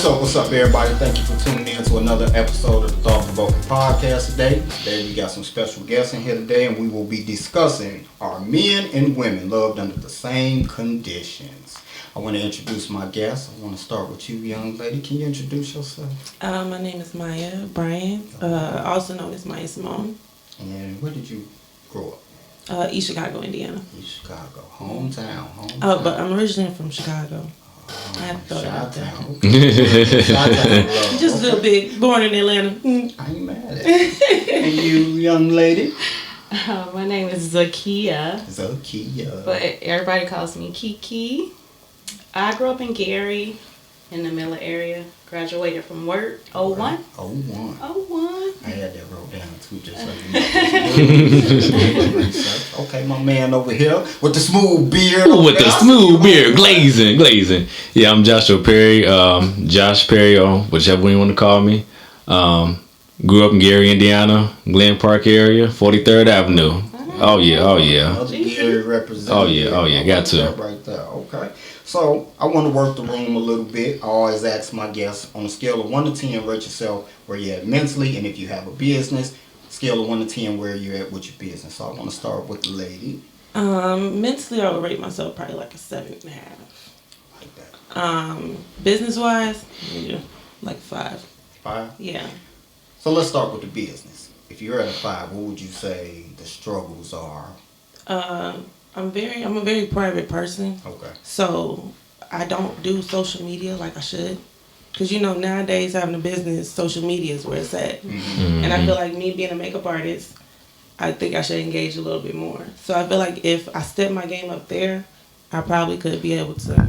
What's up, everybody? Thank you for tuning in to another episode of the Thought Provoking Podcast today. Today we got some special guests in here today, and we will be discussing are men and women loved under the same conditions. I want to introduce my guests. I want to start with you, young lady. Can you introduce yourself? My name is Maya Bryan, also known as Maya Simone. And where did you grow up? East Chicago, Indiana. East Chicago, hometown. Oh, but I'm originally from Chicago. I have to throw that out there. Just a little bit. Born in Atlanta. I ain't mad at it. And you, young lady? My name is Zakia. Zakia. But everybody calls me Kiki. I grew up in Gary, in the Miller area. Graduated from work. 01? 01. I had that wrote down too, just so you know. Okay, my man over here with the smooth beard. With the smooth beard, glazing. Yeah, I'm Joshua Perry, Josh Perry, or whichever one you want to call me. Grew up in Gary, Indiana, Glen Park area, 43rd Avenue. Oh yeah. Another Gary representative. Oh yeah, got to. Right there, okay. So, I want to work the room a little bit. I always ask my guests, on a scale of 1 to 10, rate yourself where you're at mentally, and if you have a business, scale of 1 to 10, where you're at with your business. So, I want to start with the lady. Mentally, I would rate myself probably like a 7.5. Like that. Business-wise, yeah, like 5. 5? Yeah. So, let's start with the business. If you're at a 5, what would you say the struggles are? I'm a very private person. Okay. So I don't do social media like I should. Because, nowadays having a business, social media is where it's at. Mm-hmm. And I feel like me being a makeup artist, I think I should engage a little bit more. So I feel like if I step my game up there, I probably could be able to,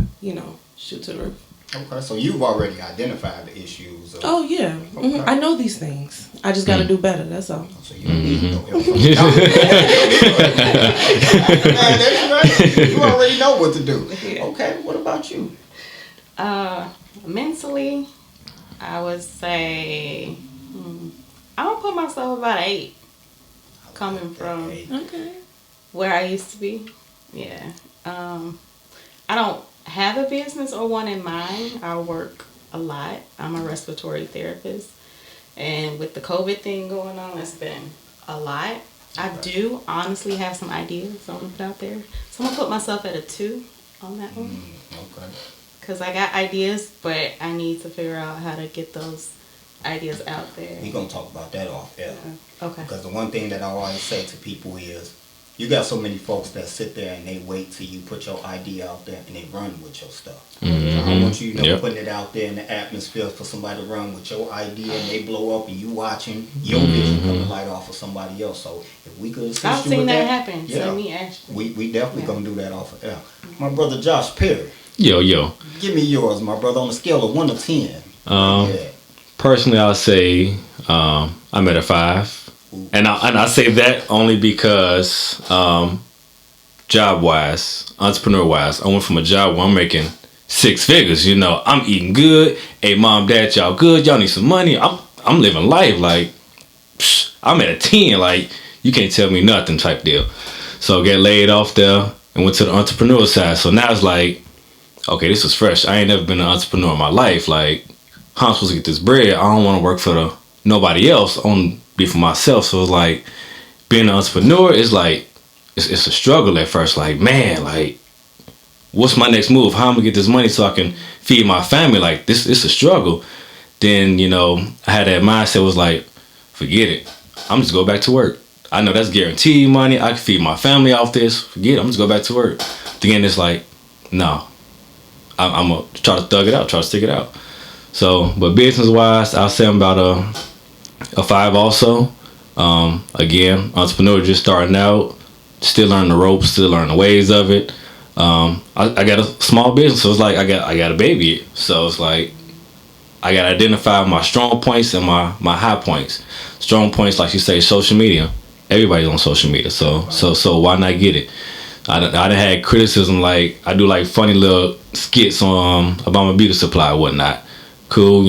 shoot to the roof. Okay, so you've already identified the issues. Oh, yeah. Okay. Mm-hmm. I know these things. I just got to do better, that's all. So you don't need to know everything. That's right. You already know what to do. Yeah. Okay, what about you? Mentally, I would say, I would put myself about 8. Coming from where I used to be. Yeah. I don't have a business or one in mind. I work a lot. I'm a respiratory therapist. And with the COVID thing going on, it's been a lot. I do honestly have some ideas I'm going to put out there. So I'm going to put myself at a 2 on that one. Okay. Because I got ideas, but I need to figure out how to get those ideas out there. We're going to talk about that off air. Okay. Because the one thing that I always say to people is, you got so many folks that sit there and they wait till you put your idea out there and they run with your stuff. Mm-hmm. So I want you putting it out there in the atmosphere for somebody to run with your idea and they blow up and you watching your vision come to light off of somebody else. So if we could assist I've you seen with that happen. yeah, so me actually. We definitely gonna do that off of air. My brother Josh Perry. Yo. Give me yours, my brother, on a scale of 1 to 10. Personally, I'll say I'm at a 5. And I say that only because job-wise, entrepreneur-wise, I went from a job where I'm making 6 figures. I'm eating good. Hey, mom, dad, y'all good? Y'all need some money? I'm living life. Like, I'm at a 10. Like, you can't tell me nothing type deal. So I got laid off there and went to the entrepreneur side. So now it's like, okay, this is fresh. I ain't never been an entrepreneur in my life. Like, how I'm supposed to get this bread? I don't want to work for nobody else. I want to be for myself. So it's like, being an entrepreneur is like, it's a struggle at first. Like, man, like, what's my next move? How am I gonna get this money so I can feed my family? Like, it's a struggle. Then, I had that mindset, was like, forget it. I'm just go back to work. I know that's guaranteed money. I can feed my family off this. Forget it. I'm just go back to work. Then it's like, no. I'm gonna try to thug it out, try to stick it out. So, but business-wise, I'll say I'm about a 5 also. Again, entrepreneur, just starting out, still learning the ropes, still learning the ways of it. I got a small business, so it's like I got a baby. So it's like I got to identify my strong points and my high points. Strong points, like you say, social media. Everybody's on social media, so why not get it? I done had criticism, like I do like funny little skits on about my beauty supply and whatnot. Cool,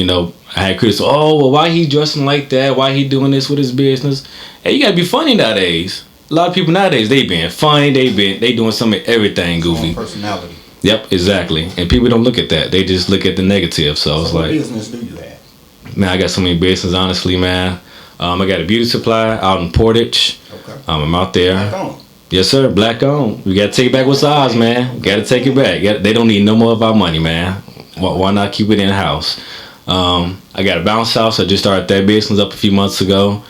I had criticism. Oh, well, why he dressing like that? Why he doing this with his business? Hey, you gotta be funny nowadays. A lot of people nowadays, they being funny. They doing some of everything goofy. Personality. Yep, exactly. And people don't look at that. They just look at the negative. So it's what like, business do you have? man, I got so many businesses, honestly, man. I got a beauty supply out in Portage. Okay. I'm out there. Black on. Yes, sir. Black owned. We got to take it back what's ours, man. Got to take it back. They don't need no more of our money, man. Why not keep it in house? I got a bounce house. I just started that business up a few months ago.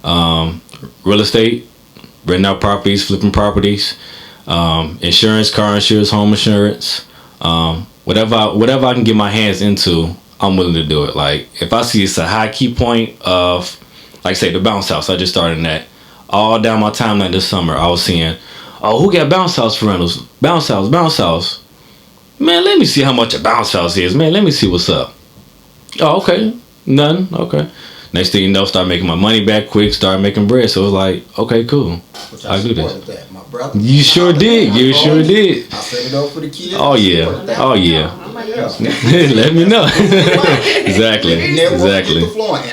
Real estate, renting out properties, flipping properties, insurance, car insurance, home insurance. Whatever I can get my hands into, I'm willing to do it. Like if I see it's a high key point of, like say the bounce house, I just started in that. All down my timeline this summer, I was seeing, oh, who got bounce house rentals? Bounce house. Man, let me see how much a bounce house is. Man, let me see what's up. Oh, okay. Nothing. Okay. Next thing you know, start making my money back quick, start making bread. So it was like, okay, cool. I do this. That, my brother. You sure did. You sure did. I set it up for the kids. Oh, yeah. Oh, yeah. Let me know. Exactly. Exactly.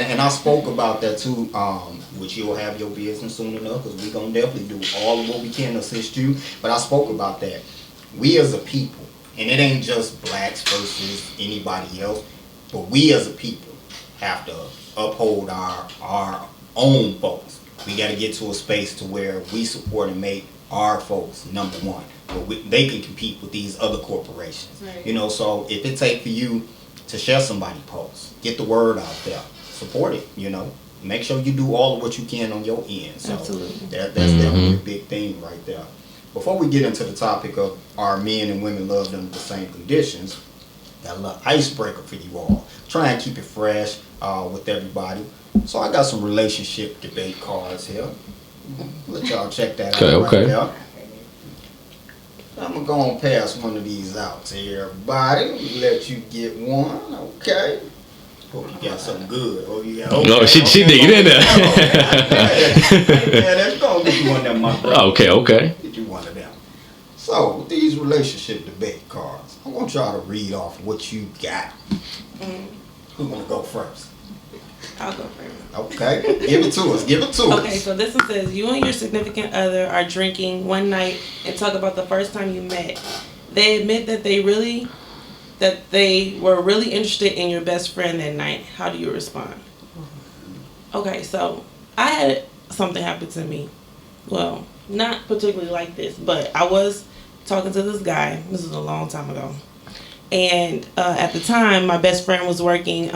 And I spoke about that too, which you'll have your business soon enough, because we're going to definitely do all of what we can to assist you. But I spoke about that. We as a people, and it ain't just blacks versus anybody else, but we as a people have to uphold our own folks. We got to get to a space to where we support and make our folks number one. But they can compete with these other corporations. Right. You know, so if it take for you to share somebody's post, get the word out there, support it, you know. Make sure you do all of what you can on your end. So Absolutely. that's definitely a big thing right there. Before we get into the topic of are men and women loved under the same conditions, got a little icebreaker for you all. Try and keep it fresh with everybody. So I got some relationship debate cards here. Let y'all check that out right there. I'm going to go and pass one of these out to everybody. Let you get one, okay? Hope you got something good. No, she dig it in there. Yeah, that's going to get you one of them, my brother. Okay. Get you one of them. So, with these relationship debate cards, I want y'all to read off what you got. Who's going to go first? I'll go first. Okay, give it to us. Okay, so this one says, you and your significant other are drinking one night and talk about the first time you met. They admit that they were really interested in your best friend that night. How do you respond? Okay, so I had something happen to me. Well, not particularly like this, but I was talking to this guy. This was a long time ago. And at the time, my best friend was working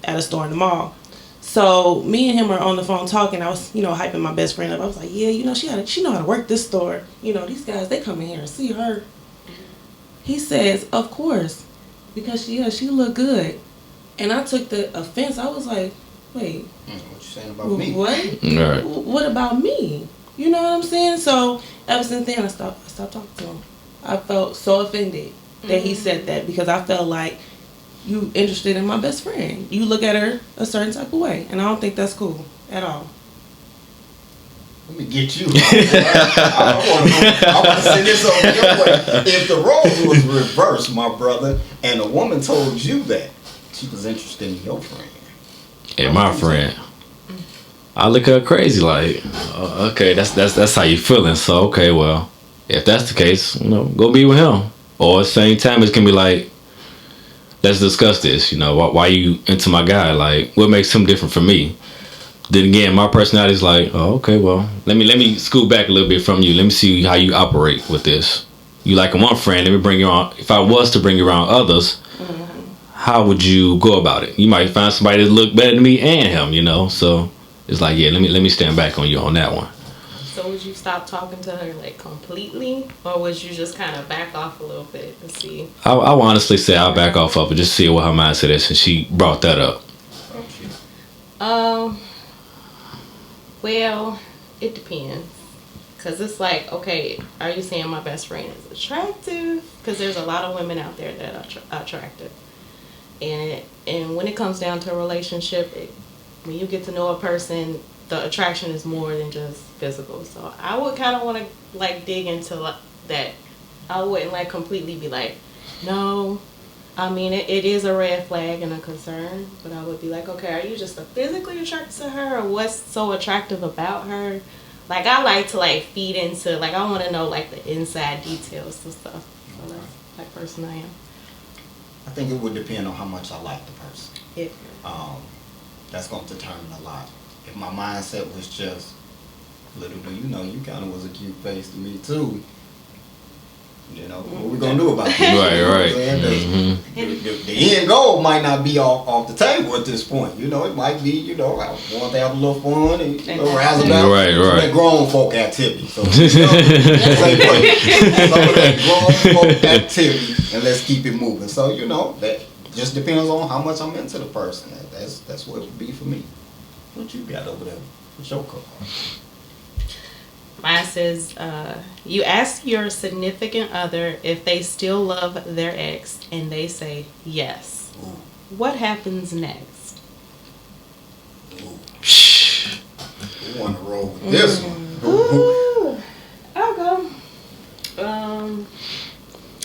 at a store in the mall. So me and him are on the phone talking. I was, hyping my best friend up. I was like, yeah, she know how to work this store. These guys, they come in here and see her. He says, of course, because she look good. And I took the offense. I was like, wait, what you saying about me? What? Right. What about me? You know what I'm saying? So ever since then, I stopped talking to him. I felt so offended that he said that, because I felt like, you interested in my best friend. You look at her a certain type of way, and I don't think that's cool at all. Let me get you. I want to send this over your way. If the roles was reversed, my brother, and a woman told you that she was interested in your friend. Yeah, my friend. I look at her crazy like, okay, that's how you feeling. So okay, well, if that's the case, go be with him. Or at the same time, it can be like, let's discuss this. Why you into my guy? Like, what makes him different from me? Then again, my personality is like, oh, okay, well, let me scoot back a little bit from you. Let me see how you operate with this. You like one friend, let me bring you on. If I was to bring you around others, how would you go about it? You might find somebody that look better than me and him, So it's like, yeah, let me stand back on you on that one. So would you stop talking to her like completely, or would you just kind of back off a little bit and see? I would honestly say I'll back off of it, just see what her mindset is, since she brought that up. Well, it depends. Because it's like, okay, are you saying my best friend is attractive? Because there's a lot of women out there that are attractive. And when it comes down to a relationship, when you get to know a person, the attraction is more than just physical. So I would kind of want to like dig into that. I wouldn't like completely be like, no. I mean, it is a red flag and a concern, but I would be like, okay, are you just physically attracted to her, or what's so attractive about her? Like, I like to like feed into, like, I want to know like the inside details and stuff. type person I am. I think it would depend on how much I like the person. Yeah. That's going to determine a lot. If my mindset was just, little do you know, you kind of was a cute face to me too. You know, what we gonna do about it? Right. The end goal might not be off the table at this point. You know, it might be, you know, I want to have a little fun and razzle about that grown folk activity. So, you know, some of that grown folk activity, and let's keep it moving. So, you know, that just depends on how much I'm into the person. That's what it would be for me. What you got over there? What's your call? Mine says, you ask your significant other if they still love their ex, and they say yes. Ooh. What happens next? Ooh. We want to roll with this one. Ooh. I'll go.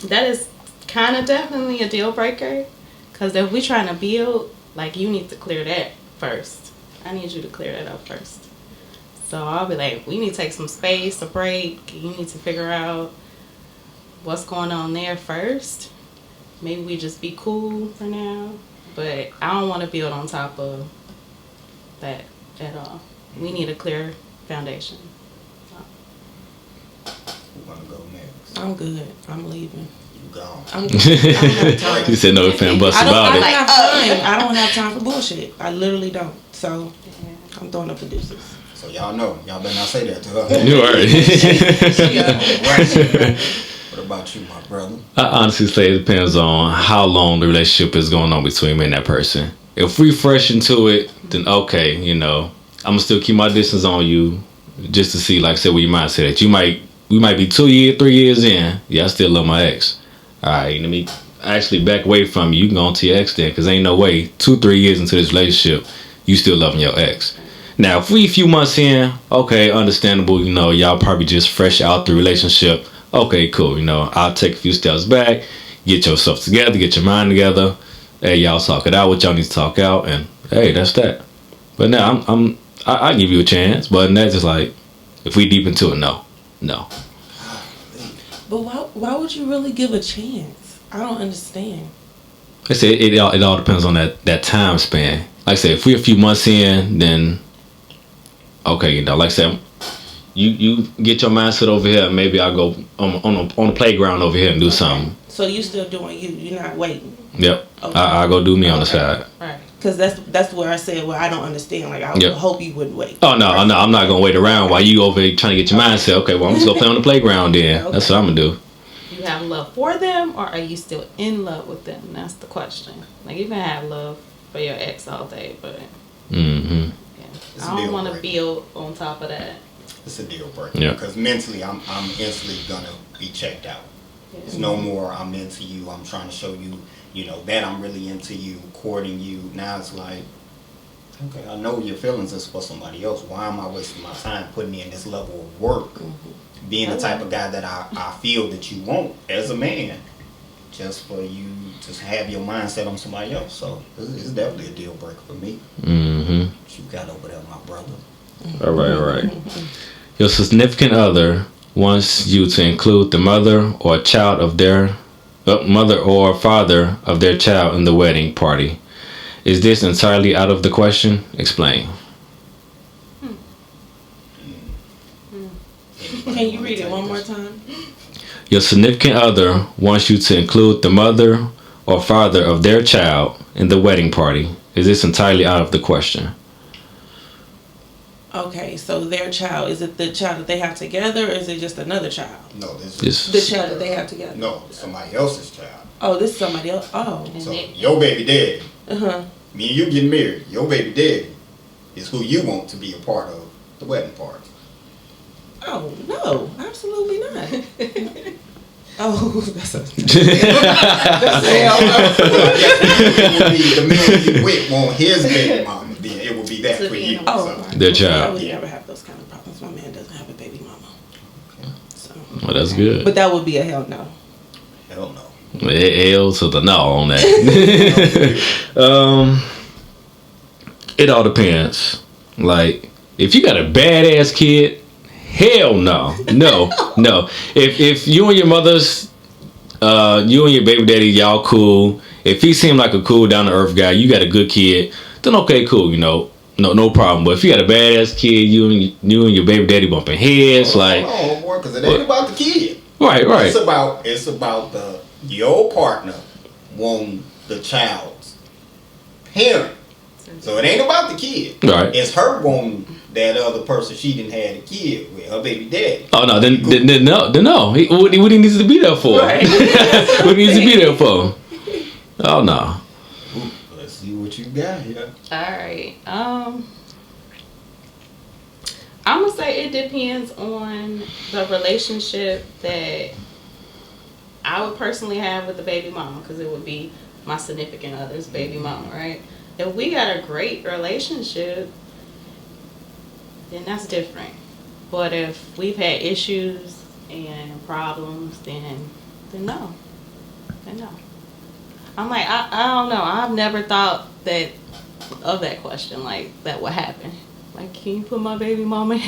That is kind of definitely a deal breaker, because if we're trying to build, like, you need to clear that first. I need you to clear that up first. So I'll be like, we need to take some space, a break. You need to figure out what's going on there first. Maybe we just be cool for now. But I don't want to build on top of that at all. We need a clear foundation. Who want to go next? I'm good. I'm leaving. You gone. I'm good. I don't have time. You said no if and buts I about it. I don't have time for bullshit. I literally don't. So I'm throwing up the deuces. So y'all know. Y'all better not say that to her. You already. What about you, my brother? I honestly say it depends on how long the relationship is going on between me and that person. If we fresh into it, then okay, you know, I'm gonna still keep my distance on you, just to see, like I said, where your mindset at. We might be 2 years, 3 years in. Yeah, I still love my ex. All right, let me actually back away from you. You can go on to your ex then, because ain't no way 2-3 years into this relationship, you still loving your ex. Now, if we a few months in, okay, understandable, you know, y'all probably just fresh out the relationship. Okay, cool, you know, I'll take a few steps back, get yourself together, get your mind together. Hey, y'all talk it out, what y'all need to talk out, and hey, that's that. But now, I give you a chance, but that's just like, if we deep into it, no. But why would you really give a chance? I don't understand. I say it all depends on that time span. Like I said, if we a few months in, then okay, you know, like I said, you get your mindset over here, and maybe I'll go on the playground over here and do something. So you still doing you? You're not waiting. Yep. Okay. I'll go do me on the side. Right. Because that's where I said, well, I don't understand. Like, I would hope you wouldn't wait. Oh no, I'm not gonna wait around while you over here trying to get your mindset. Okay, well, I'm just gonna play on the playground then. Okay. That's what I'm gonna do. You have love for them, or are you still in love with them? That's the question. Like, you can have love for your ex all day, but Mm-hmm. I don't want to build on top of that. It's a deal breaker. Yeah. Because mentally, I'm instantly gonna be checked out. Yeah. It's no more I'm into you. I'm trying to show you, you know, that I'm really into you, courting you. Now it's like, okay, I know your feelings is for somebody else. Why am I wasting my time putting in this level of work, being the type of guy that I feel that you want as a man, just for you to have your mindset on somebody else? So it's definitely a deal breaker for me. Mm-hmm. What you got over there, my brother? All right. Your significant other wants you to include the mother or child of their mother or father of their child in the wedding party. Is this entirely out of the question? Explain. Can you read it one more time? Your significant other wants you to include the mother or father of their child in the wedding party. Is this entirely out of the question? Okay, so their child, is it the child that they have together, or is it just another child? No, this is The child that they have together. no, somebody else's child. Oh, this is somebody else. Oh. So your baby daddy, Uh-huh. me and you getting married, your baby daddy is who you want to be a part of the wedding party. Oh, no, absolutely not. Oh, that's a... It would be the man you with want his baby mama. Then it would be that for you. Oh, So, Their I child. would never have those kind of problems. My man doesn't have a baby mama. So. Well, that's good. But that would be a hell no. hell no. L to the no on that. It all depends. Like, if you got a badass kid, hell no. No. If you and your mother's you and your baby daddy, y'all cool. If he seemed like a cool, down to earth guy, you got a good kid, then okay, cool, you know, no problem. But if you got a badass kid, you and your baby daddy bumping heads, no, boy, because it ain't about the kid. Right. It's about your partner wanting the child's parent. So it ain't about the kid. Right. It's her wanting that other person she didn't have a kid with, her baby daddy. Oh no, then no. What he needs to be there for? Right. What he needs to be there for? Oh no. Ooh, let's see what you got here. Alright. I'm gonna say it depends on the relationship that I would personally have with the baby mama, because it would be my significant other's baby mama, right? If we got a great relationship, then that's different. But if we've had issues and problems, then no. Then no. I'm like, I don't know. I've never thought of that question, like that would happen. Like, can you put my baby mama in?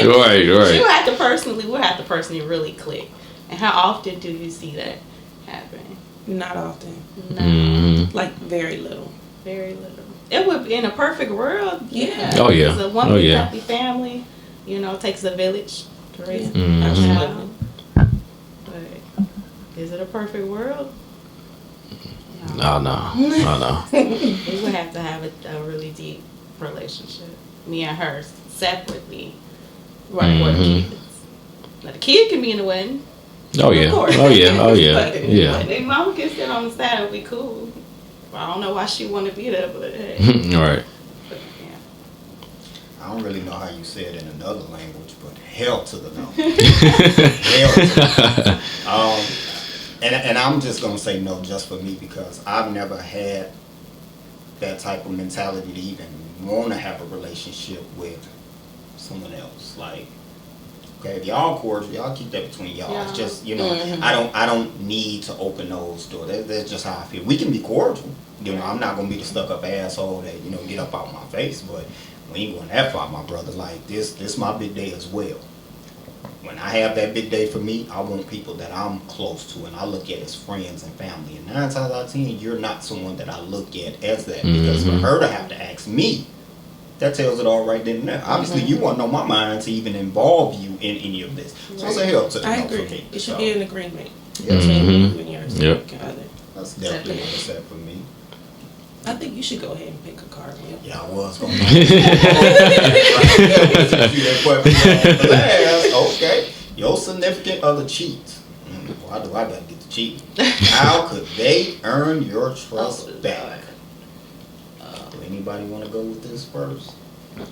Right. We'll have to personally really click. And how often do you see that happen? Not often. No. Mm-hmm. Like very little. Very little. It would be in a perfect world. Yeah. Oh yeah. It's a one big happy family. You know, it takes a village to raise a child. But is it a perfect world? No. We would have to have a really deep relationship. Me and her separately. Right. For the kids. Now the kid can be in the wedding. Oh yeah. Yeah. Their mama can sit on the side and be cool. I don't know why she want to be there, but hey. Right. But, yeah. I don't really know how you say it in another language, but hell to the no. Hell to the no. And I'm just gonna say no just for me, because I've never had that type of mentality to even want to have a relationship with someone else. Like, okay, if y'all cordial, y'all keep that between y'all. Yeah. It's just, you know, I don't need to open those doors. That's just how I feel. We can be cordial. You know, I'm not gonna be the stuck up asshole that, you know, get up out my face, but we ain't going that far, my brother. Like, this my big day as well. When I have that big day for me, I want people that I'm close to and I look at as friends and family. And 9 times out of 10, you're not someone that I look at as that. Because for her to have to ask me, that tells it all right then and there. Obviously, you want to know my mind to even involve you in any of this. So it's a help to the I no agree. for me. It should be an agreement Yeah. between you and your significant other. That's definitely what it's at for me. I think you should go ahead and pick a card, Will. Yeah, I was going to okay. Your significant other cheats. Why do I got to get to cheating? How could they earn your trust back? Do anybody want to go with this first? Go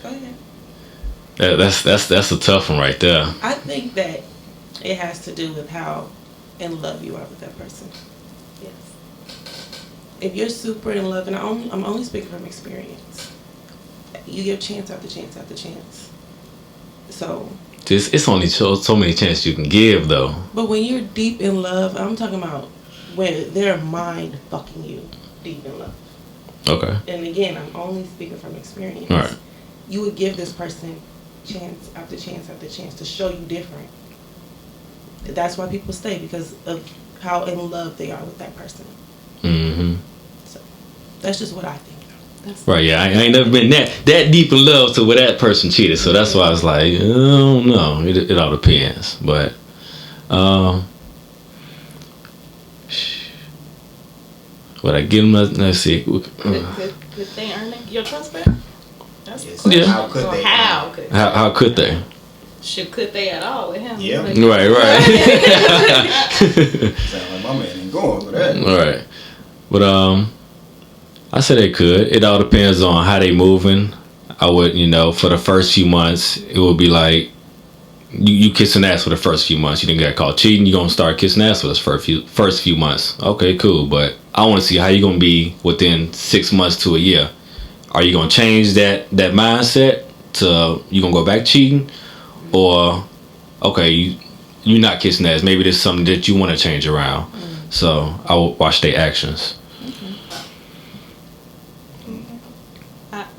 ahead. That's a tough one right there. I think that it has to do with how in love you are with that person. Yes. If you're super in love, and I'm only speaking from experience, you give chance after chance after chance. So it's only so many chances you can give, though. But when you're deep in love, I'm talking about when they're mind fucking you deep in love. Okay. And again, I'm only speaking from experience. All right. You would give this person chance after chance after chance to show you different. That's why people stay, because of how in love they are with that person. Mm-hmm. So that's just what I think. Right, yeah, I ain't never been that deep in love to where that person cheated, so that's why I was like, I don't know. It all depends, but what I give them? Let's see. Could they earn your trust back? That's the Yes. question. Yeah. How could they? How could they? Could they at all with him? Yeah. Like, Right. Sound like my man ain't going for that. Right, but I said they could. It all depends on how they moving. I would, for the first few months, it would be like you kissing ass for the first few months. You didn't get caught cheating. You gonna start kissing ass for the first few months. Okay, cool. But I want to see how you gonna be within 6 months to a year. Are you gonna change that mindset to you gonna go back cheating, or okay, you're not kissing ass. Maybe there's something that you want to change around. So I will watch their actions.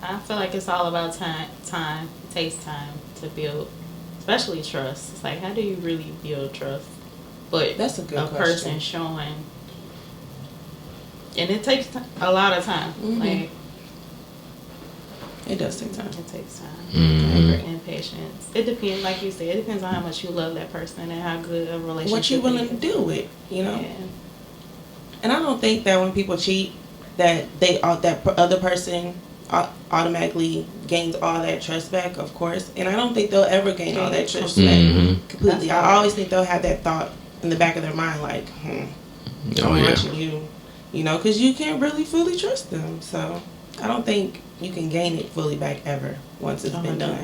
I feel like it's all about time. It takes time to build especially trust. It's like, how do you really build trust? But that's a good person showing, and it takes a lot of time. Mm-hmm. Like, it does take time. It takes time. Mm-hmm. And patience. It depends, like you said, it depends on how much you love that person and how good a relationship. What you willing to do with, you know. Yeah. And I don't think that when people cheat, that that other person automatically gains all that trust back. Of course, and I don't think they'll ever gain all that trust back completely. I always think they'll have that thought in the back of their mind, like, I'm watching you, you know, because you can't really fully trust them. So I don't think you can gain it fully back ever once it's been done.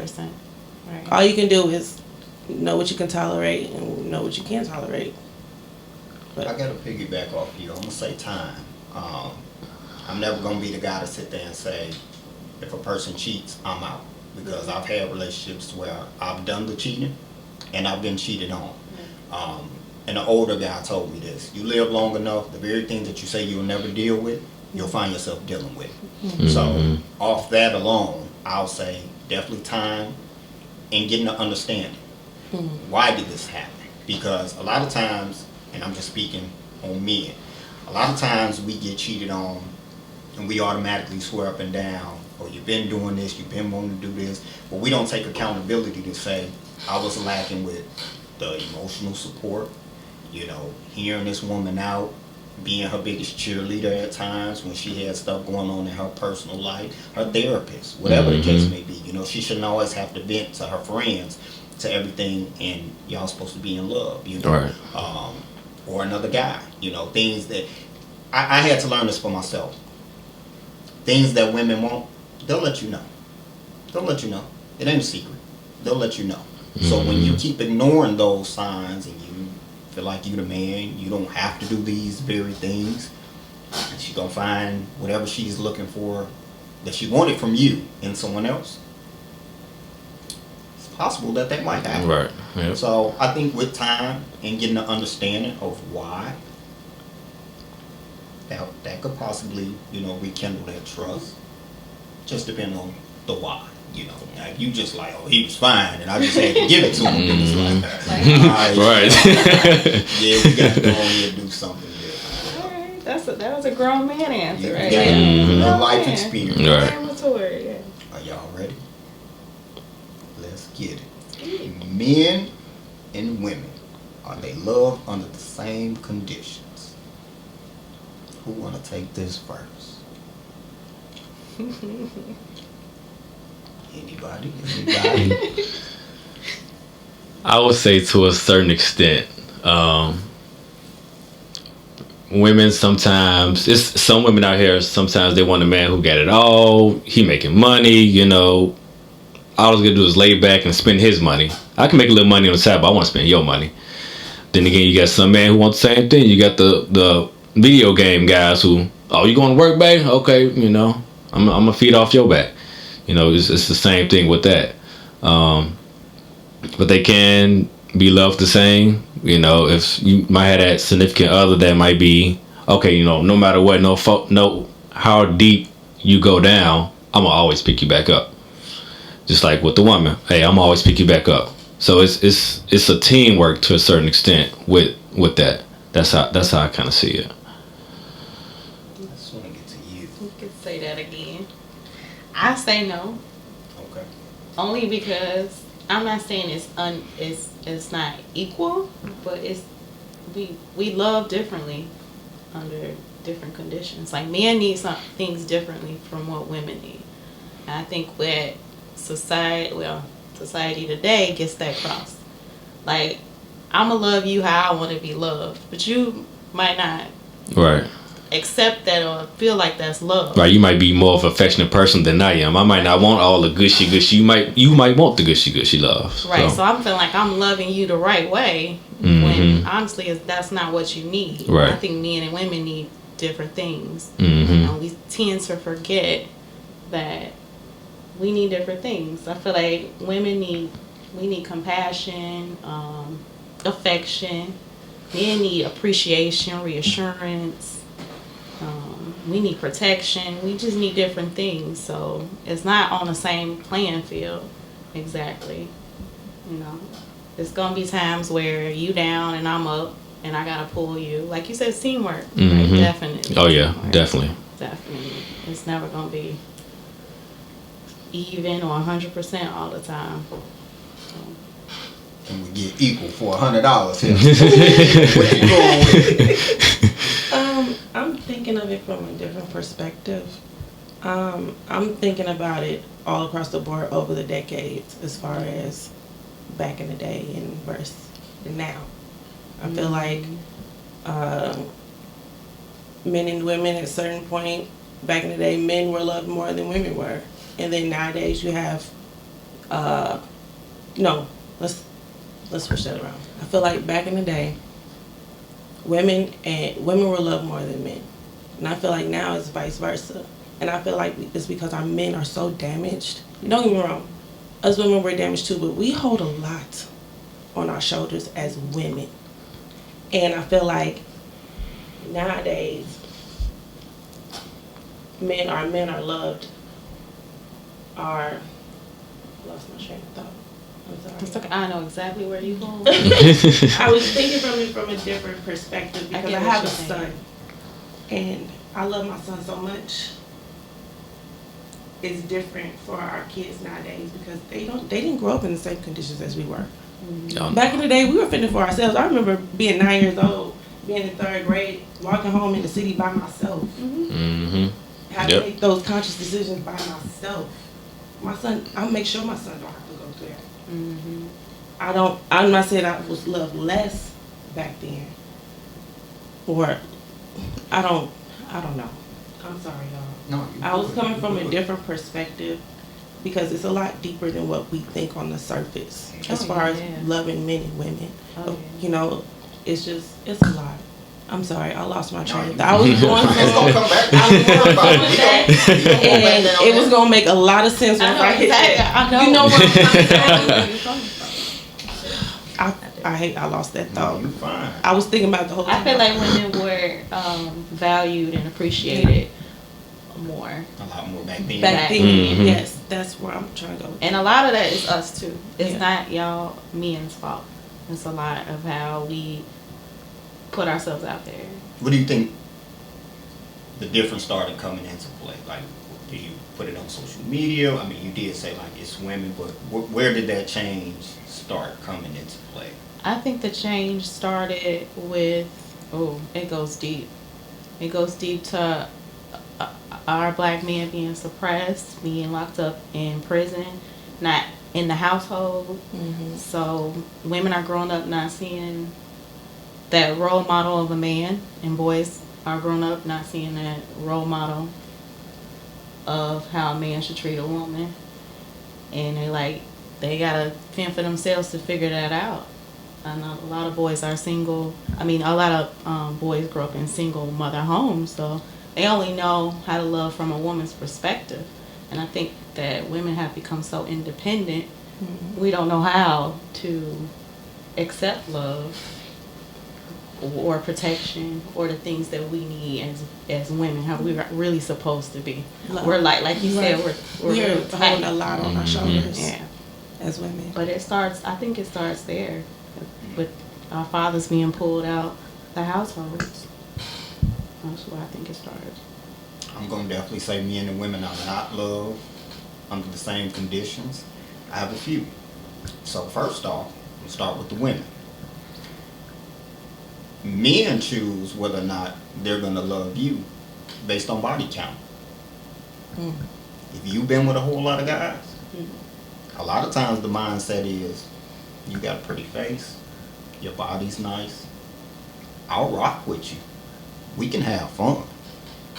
Right. All you can do is know what you can tolerate and know what you can't tolerate. But I got to piggyback off you. I'm going to say time. I'm never going to be the guy to sit there and say, if a person cheats, I'm out. Because I've had relationships where I've done the cheating and I've been cheated on. And an older guy told me this. You live long enough, the very thing that you say you'll never deal with, you'll find yourself dealing with. So off that alone, I'll say definitely time and getting an understanding. Why did this happen? Because a lot of times, and I'm just speaking on men, a lot of times we get cheated on and we automatically swear up and down, or you've been doing this, you've been wanting to do this, but we don't take accountability to say, I was lacking with the emotional support, you know, hearing this woman out, being her biggest cheerleader at times when she had stuff going on in her personal life, her therapist, whatever the case may be. You know, she shouldn't always have to vent to her friends to everything, and y'all supposed to be in love, you know. Right. Or another guy, you know, things that I had to learn this for myself. Things that women want, they'll let you know. They'll let you know. It ain't a secret. They'll let you know. So when you keep ignoring those signs and you feel like you the man, you don't have to do these very things, and she's gonna find whatever she's looking for that she wanted from you in someone else. It's possible that might happen. Right. Yep. So I think with time and getting an understanding of why, that could possibly, you know, rekindle that trust. Just depending on the why, you know. Now, if you just like, oh, he was fine, and I just had to give it to him, then it's like, all right, Right. yeah, we got to go on here and do something different. All right, that was a grown man answer, right? Yeah, life experience. Right. Mature, yeah. Are y'all ready? Let's get it. Men and women, are they loved under the same conditions? Who want to take this first? Anybody? I would say to a certain extent. Women sometimes, it's some women out here, sometimes they want a man who got it all. He making money, you know. All I was gonna do is lay back and spend his money. I can make a little money on the side, but I want to spend your money. Then again, you got some man who want the same thing. You got the video game guys who, oh, you going to work, babe? Okay, you know, I'm gonna feed off your back. You know, it's the same thing with that. But they can be loved the same. You know, if you might have that significant other that might be, okay, you know, no matter what, no how deep you go down, I'm gonna always pick you back up. Just like with the woman, hey, I'm always pick you back up. So it's a teamwork to a certain extent with that. That's how I kind of see it. I just want to get to you. You could say that again. I say no. Okay. Only because I'm not saying it's not equal, but we love differently under different conditions. Like men need some things differently from what women need. And I think that society today gets that cross. Like, I'ma love you how I want to be loved, but you might not Right. accept that or feel like that's love. Right. You might be more of an affectionate person than I am. I might not want all the gushy. You might want the gushy love. Right. So I'm feeling like I'm loving you the right way when honestly that's not what you need. Right. I think men and women need different things. Mm-hmm. We tend to forget that we need different things. I feel like we need compassion, affection. Men need appreciation, reassurance. We need protection. We just need different things. So it's not on the same playing field exactly. You know, there's gonna be times where you down and I'm up, and I gotta pull you. Like you said, it's teamwork. Right? Definitely. Oh yeah, teamwork. Definitely. It's never gonna be even or 100% all the time. Can we get equal for $100 here? What you going with? I'm thinking of it from a different perspective. I'm thinking about it all across the board over the decades, as far as back in the day and versus now. I feel like men and women at a certain point back in the day, men were loved more than women were, and then nowadays you have no. Let's switch that around. I feel like back in the day, women were loved more than men, and I feel like now it's vice versa. And I feel like it's because our men are so damaged. Don't get me wrong, us women were damaged too, but we hold a lot on our shoulders as women. And I feel like nowadays, men are loved. I lost my train of thought. I'm sorry. It's okay. I know exactly where you're going. I was thinking from a different perspective because I have a son, and I love my son so much. It's different for our kids nowadays because they didn't grow up in the same conditions as we were. Back in the day, we were fending for ourselves. I remember being 9 years old, being in 3rd grade, walking home in the city by myself. Having to make those conscious decisions by myself. My son, I make sure my son don't have to go through that. I'm not saying I was loved less back then, or I don't know. I'm sorry, y'all. No, I was coming from a different perspective because it's a lot deeper than what we think on the surface as far as loving men and women. You know, it's a lot. I'm sorry, I lost my train of thought. I was going It's gonna come back. and it was gonna make a lot of sense once I hit that. I know. You know what I'm saying? I lost that thought. You're fine. I was thinking about the whole I feel like women were valued and appreciated more. A lot more back then. Back then, yes, that's where I'm trying to go. And a lot of that is us too. It's not y'all men's fault. It's a lot of how we put ourselves out there. What do you think the difference started coming into play? Like, do you put it on social media? I mean, you did say like it's women, but where did that change start coming into play? I think the change started with, it goes deep. It goes deep to our black men being suppressed, being locked up in prison, not in the household. So women are growing up not seeing that role model of a man, and boys are grown up not seeing that role model of how a man should treat a woman. And they gotta fend for themselves to figure that out. I know a lot of boys are single. I mean, a lot of boys grow up in single mother homes, so they only know how to love from a woman's perspective. And I think that women have become so independent, we don't know how to accept love or protection or the things that we need as women, how we're really supposed to be. Love. We're like you said, we're holding a lot on our shoulders as women. But I think it starts there with our fathers being pulled out the households. That's where I think it starts. I'm going to definitely say men and women are not loved under the same conditions. I have a few. So first off, we'll start with the women. Men choose whether or not they're going to love you based on body count. If you've been with a whole lot of guys, a lot of times the mindset is, you got a pretty face, your body's nice, I'll rock with you. We can have fun.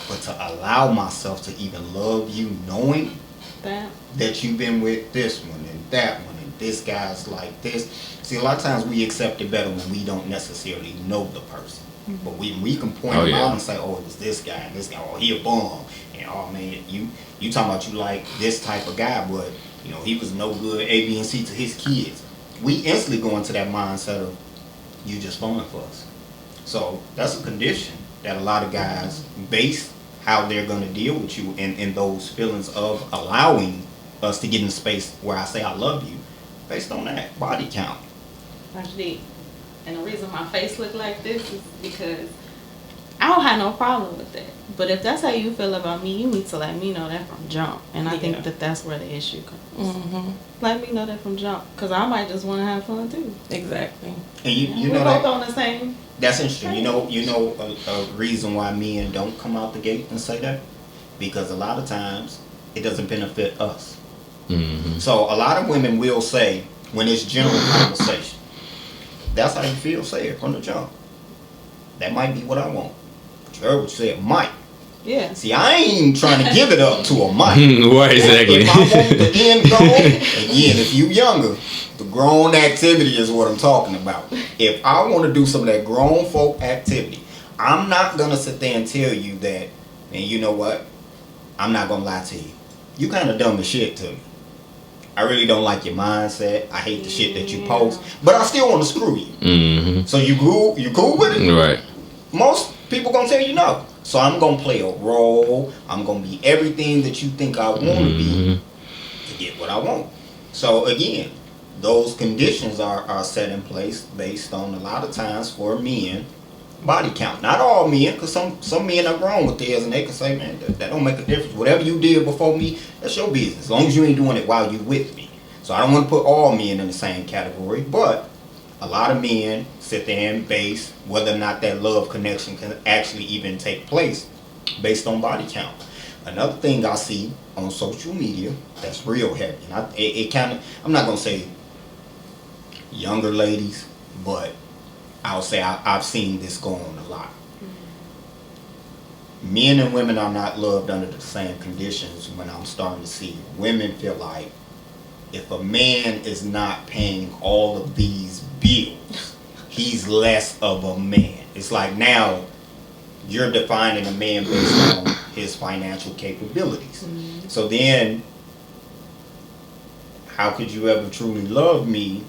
But to allow myself to even love you knowing that you've been with this one and that one and this guy's like this. See, a lot of times we accept it better when we don't necessarily know the person. But we can point them out and say, oh, it was this guy and this guy, oh, he a bum. And oh man, you talking about you like this type of guy, but you know, he was no good A, B, and C to his kids. We instantly go into that mindset of, you just fun for us. So that's a condition that a lot of guys base how they're going to deal with you in those feelings of allowing us to get in space where I say I love you. based on that body count. Actually, and the reason my face look like this is because I don't have no problem with that. But if that's how you feel about me, you need to let me know that from jump. And I think that that's where the issue comes. Mm-hmm. Let me know that from jump, because I might just want to have fun too. Exactly. And you we're know both that, on the same. That's interesting. You know a reason why men don't come out the gate and say that, because a lot of times it doesn't benefit us. Mm-hmm. So a lot of women will say, when it's general conversation, that's how you feel, say it from the jump. That might be what I want. But you heard what you said, might. Yeah. See, I ain't even trying to give it up to a might. Right, exactly. If I want the end goal, again, if you younger, the grown activity is what I'm talking about. If I want to do some of that grown folk activity, I'm not going to sit there and tell you that, and you know what? I'm not going to lie to you. You kind of dumb as shit to me. I really don't like your mindset. I hate the shit that you post, but I still want to screw you. Mm-hmm. So you cool with it? Right. Most people gonna tell you no. So I'm gonna play a role. I'm gonna be everything that you think I want to be to get what I want. So again, those conditions are set in place based on a lot of times for men body count. Not all men, because some men are grown with theirs and they can say, man, that don't make a difference. Whatever you did before me, that's your business. As long as you ain't doing it while you with me. So I don't want to put all men in the same category, but a lot of men sit there and base whether or not that love connection can actually even take place based on body count. Another thing I see on social media that's real heavy, and it kind of, I'm not going to say younger ladies, but I'll say I've seen this go on a lot. Mm-hmm. Men and women are not loved under the same conditions. When I'm starting to see women feel like if a man is not paying all of these bills, he's less of a man. It's like now you're defining a man based on his financial capabilities. Mm-hmm. So then, how could you ever truly love me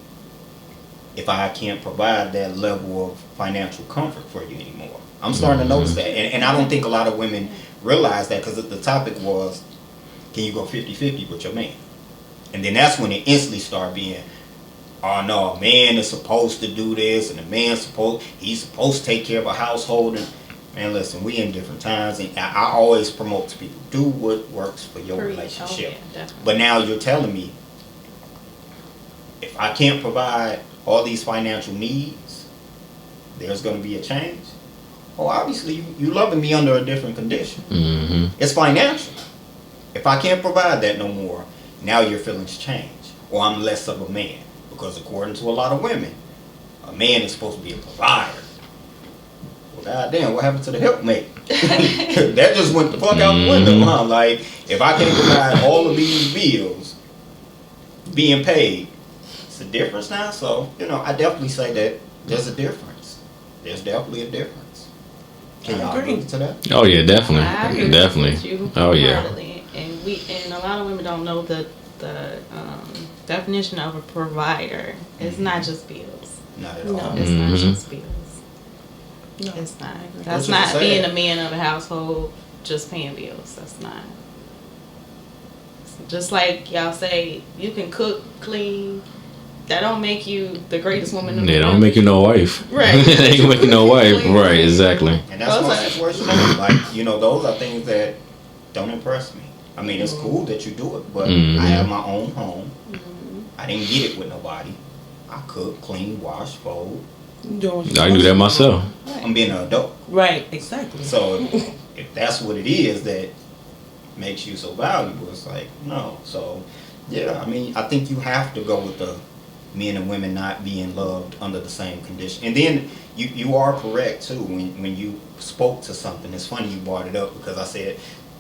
if I can't provide that level of financial comfort for you anymore? I'm starting to notice that. And I don't think a lot of women realize that, because the topic was, can you go 50-50 with your man? And then that's when it instantly started being, oh no, a man is supposed to do this, and he's supposed to take care of a household. And man, listen, we in different times, and I always promote to people, do what works for your relationship. Oh, yeah, but now you're telling me, if I can't provide all these financial needs, there's going to be a change. Oh, obviously you loving me under a different condition. Mm-hmm. It's financial. If I can't provide that no more, now your feelings change, or I'm less of a man. Because according to a lot of women, a man is supposed to be a provider. Well, goddamn, what happened to the helpmate? That just went the fuck out the window, huh? Like, if I can't provide all of these bills being paid, it's a difference now. So, I definitely say that there's a difference. There's definitely a difference. Can y'all agree to that? Oh yeah, definitely. I agree definitely. With you oh yeah. And a lot of women don't know the definition of a provider. It's not just bills. Not at all. No, it's not just bills. No, it's not. That's not being a man of a household, just paying bills. That's not. Just like y'all say, you can cook, clean. That don't make you the greatest woman in the world. They don't make you no wife. Right. They ain't make you no wife. Right, exactly. And that's my situation. Like, those are things that don't impress me. I mean, it's cool that you do it, but I have my own home. Mm-hmm. I didn't get it with nobody. I cook, clean, wash, fold. I do that myself. I'm being an adult. Right, exactly. So if that's what it is that makes you so valuable, it's like, no. So, yeah, I mean, I think you have to go with the men and women not being loved under the same condition. And then you are correct, too, when you spoke to something. It's funny you brought it up, because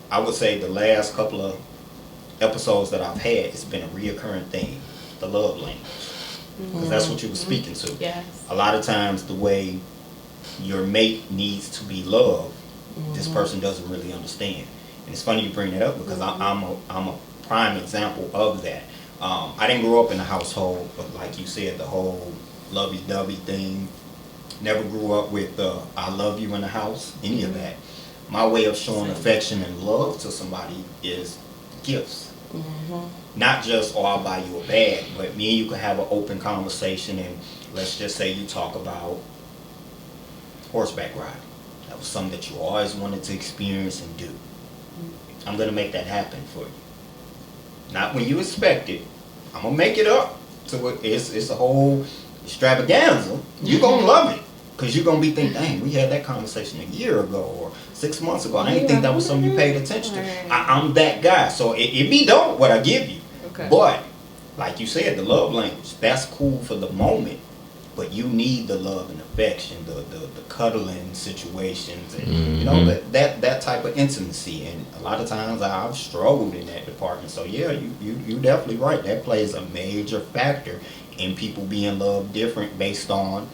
I would say the last couple of episodes that I've had, it's been a reoccurring theme, the love language. Because that's what you were speaking to. Yes. A lot of times the way your mate needs to be loved, this person doesn't really understand. And it's funny you bring that up, because I'm a prime example of that. I didn't grow up in a household, but like you said, the whole lovey-dovey thing. Never grew up with I love you in the house, any of that. My way of showing affection and love to somebody is gifts. Not just, oh, I'll buy you a bag, but me and you can have an open conversation, and let's just say you talk about horseback riding. That was something that you always wanted to experience and do. I'm going to make that happen for you. Not when you expect it. I'm going to make it up. So it's a whole extravaganza. You're going to love it. Because you're going to be thinking, dang, we had that conversation a year ago or 6 months ago. I didn't think that was something you paid attention to. I'm that guy. So it be dope what I give you. Okay. But, like you said, the love language, that's cool for the moment. But you need the love and affection, the cuddling situations, and you know that type of intimacy. And a lot of times I've struggled in that department. So yeah, you definitely right. That plays a major factor in people being loved different based on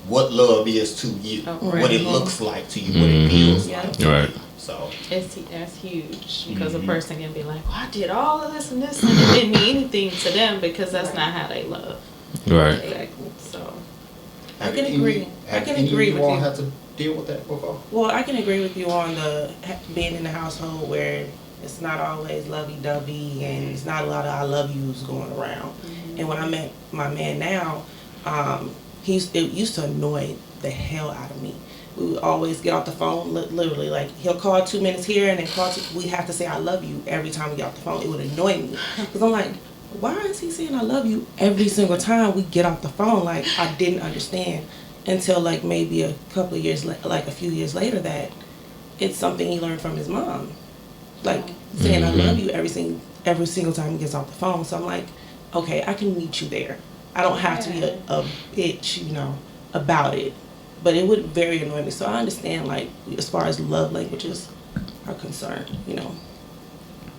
what love is to you, what it looks like to you, what it feels like to you. So that's huge because a person can be like, well, I did all of this and this, and it didn't mean anything to them because that's not how they love. Right. Exactly. So I can agree. I can agree with you. Have to deal with that before. Well, I can agree with you on the being in the household where it's not always lovey-dovey and it's not a lot of I love yous going around. And when I met my man now, it used to annoy the hell out of me. We would always get off the phone, literally, like, he'll call 2 minutes here and then we have to say I love you every time we get off the phone. It would annoy me. Because I'm like, why is he saying I love you every single time we get off the phone? Like, I didn't understand until, like, maybe a couple of years, like a few years later, that it's something he learned from his mom. Like, saying I love you every single time he gets off the phone. So I'm like, okay, I can meet you there. I don't have to be a bitch, you know, about it. But it would very annoy me. So I understand, like, as far as love languages are concerned, you know.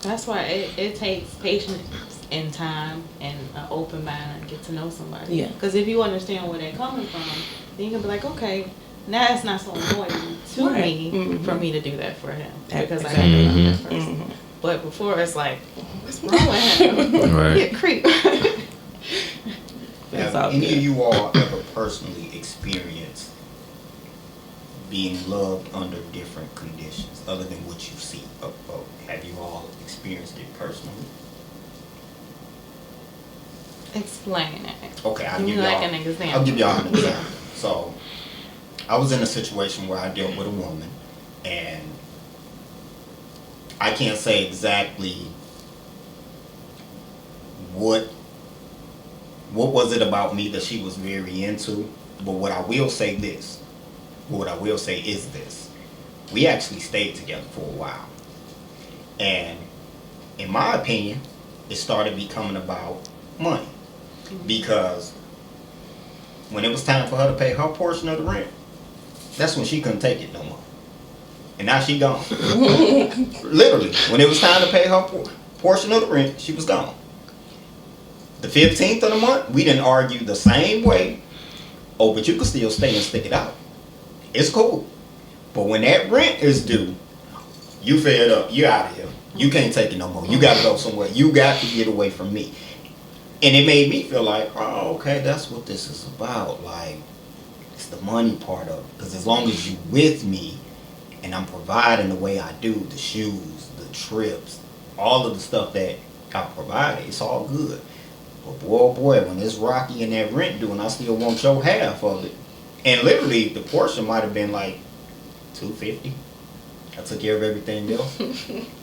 That's why it takes patience and time and an open mind to get to know somebody. Yeah. Because if you understand where they're coming from, then you can be like, okay, now it's not so annoying to me for me to do that for him because I can love that person. But before it's like, what's wrong with him? Right. He a creep. Have any of you all ever personally experienced being loved under different conditions other than what you see? Have you all experienced it personally? Explain it. Okay, I'll give y'all an example. I'll give y'all an example. So, I was in a situation where I dealt with a woman, and I can't say exactly what was it about me that she was very into, but what I will say is this. We actually stayed together for a while. And in my opinion, it started becoming about money. Because when it was time for her to pay her portion of the rent, that's when she couldn't take it no more. And now she gone. Literally, when it was time to pay her portion of the rent, she was gone. The 15th of the month, we didn't argue the same way. Oh, but you can still stay and stick it out. It's cool. But when that rent is due, you fed up. You're out of here. You can't take it no more. You got to go somewhere. You got to get away from me. And it made me feel like, oh, okay, that's what this is about. Like, it's the money part of it. Because as long as you with me and I'm providing the way I do, the shoes, the trips, all of the stuff that I provided, it's all good. But boy, when it's rocky and that rent due and I still want your half of it. And literally, the portion might have been like $250. I took care of everything else.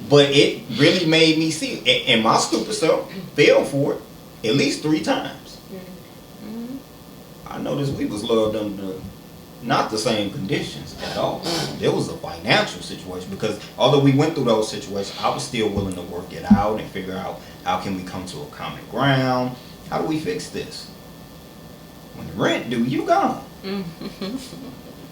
But it really made me see it. And my stupid self fell for it at least 3 times. I noticed we was loved under not the same conditions at all. There was a financial situation because although we went through those situations, I was still willing to work it out and figure out how can we come to a common ground. How do we fix this? When the rent due, you gone.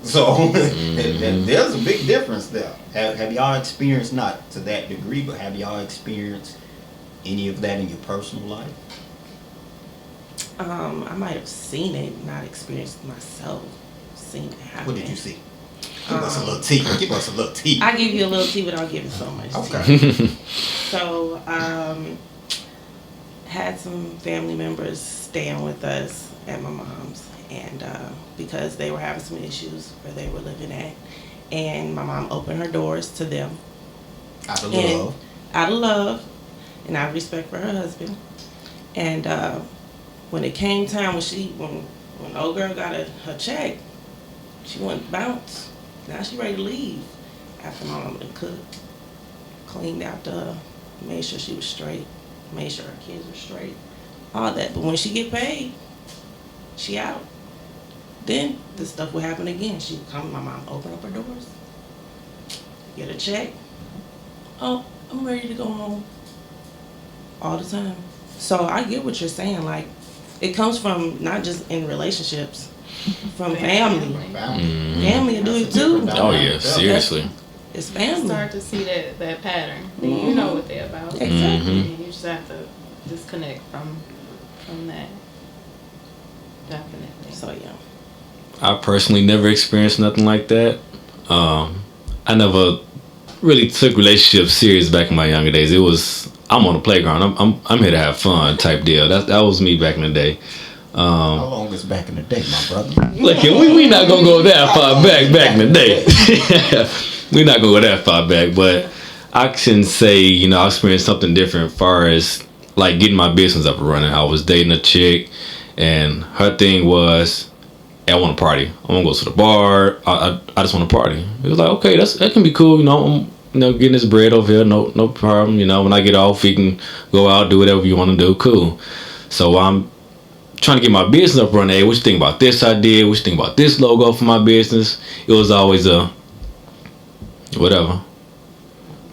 So there's a big difference there. Have y'all experienced, not to that degree, but have y'all experienced any of that in your personal life? I might have seen it, not experienced it myself. Seen it happen. What did you see? Give us a little tea. Give us a little tea. I give you a little tea without giving so much okay. tea. So, had some family members staying with us at my mom's, and because they were having some issues where they were living at, and my mom opened her doors to them. Out of love. Out of love. and I have respect for her husband. And when it came time when old girl got her check, she wouldn't bounce. Now she ready to leave. After my mama had cooked, cleaned after her, made sure she was straight, made sure her kids were straight, all that. But when she get paid, she out. Then this stuff would happen again. She would come, my mom open up her doors, get a check. Oh, I'm ready to go home. All the time. So I get what you're saying. Like, it comes from not just in relationships, from family. Family will do it too. Oh yeah, seriously. It's family. Start to see that pattern. You know what they're about. Exactly. You just have to disconnect from that. Definitely. So yeah. I personally never experienced nothing like that. I never really took relationships serious back in my younger days. It was I'm on the playground. I'm here to have fun type deal. That was me back in the day. How long is back in the day, my brother? Look, we not gonna go that far back in the day. We're not gonna go that far back, but I can say, I experienced something different as far as like getting my business up and running. I was dating a chick, and her thing was, hey, I want to party. I want to go to the bar. I just want to party. It was like, okay, that can be cool. I'm getting this bread over here, no problem. When I get off, we can go out, do whatever you want to do. Cool. So I'm trying to get my business up running. Hey, what you think about this idea? What you think about this logo for my business? It was always a whatever.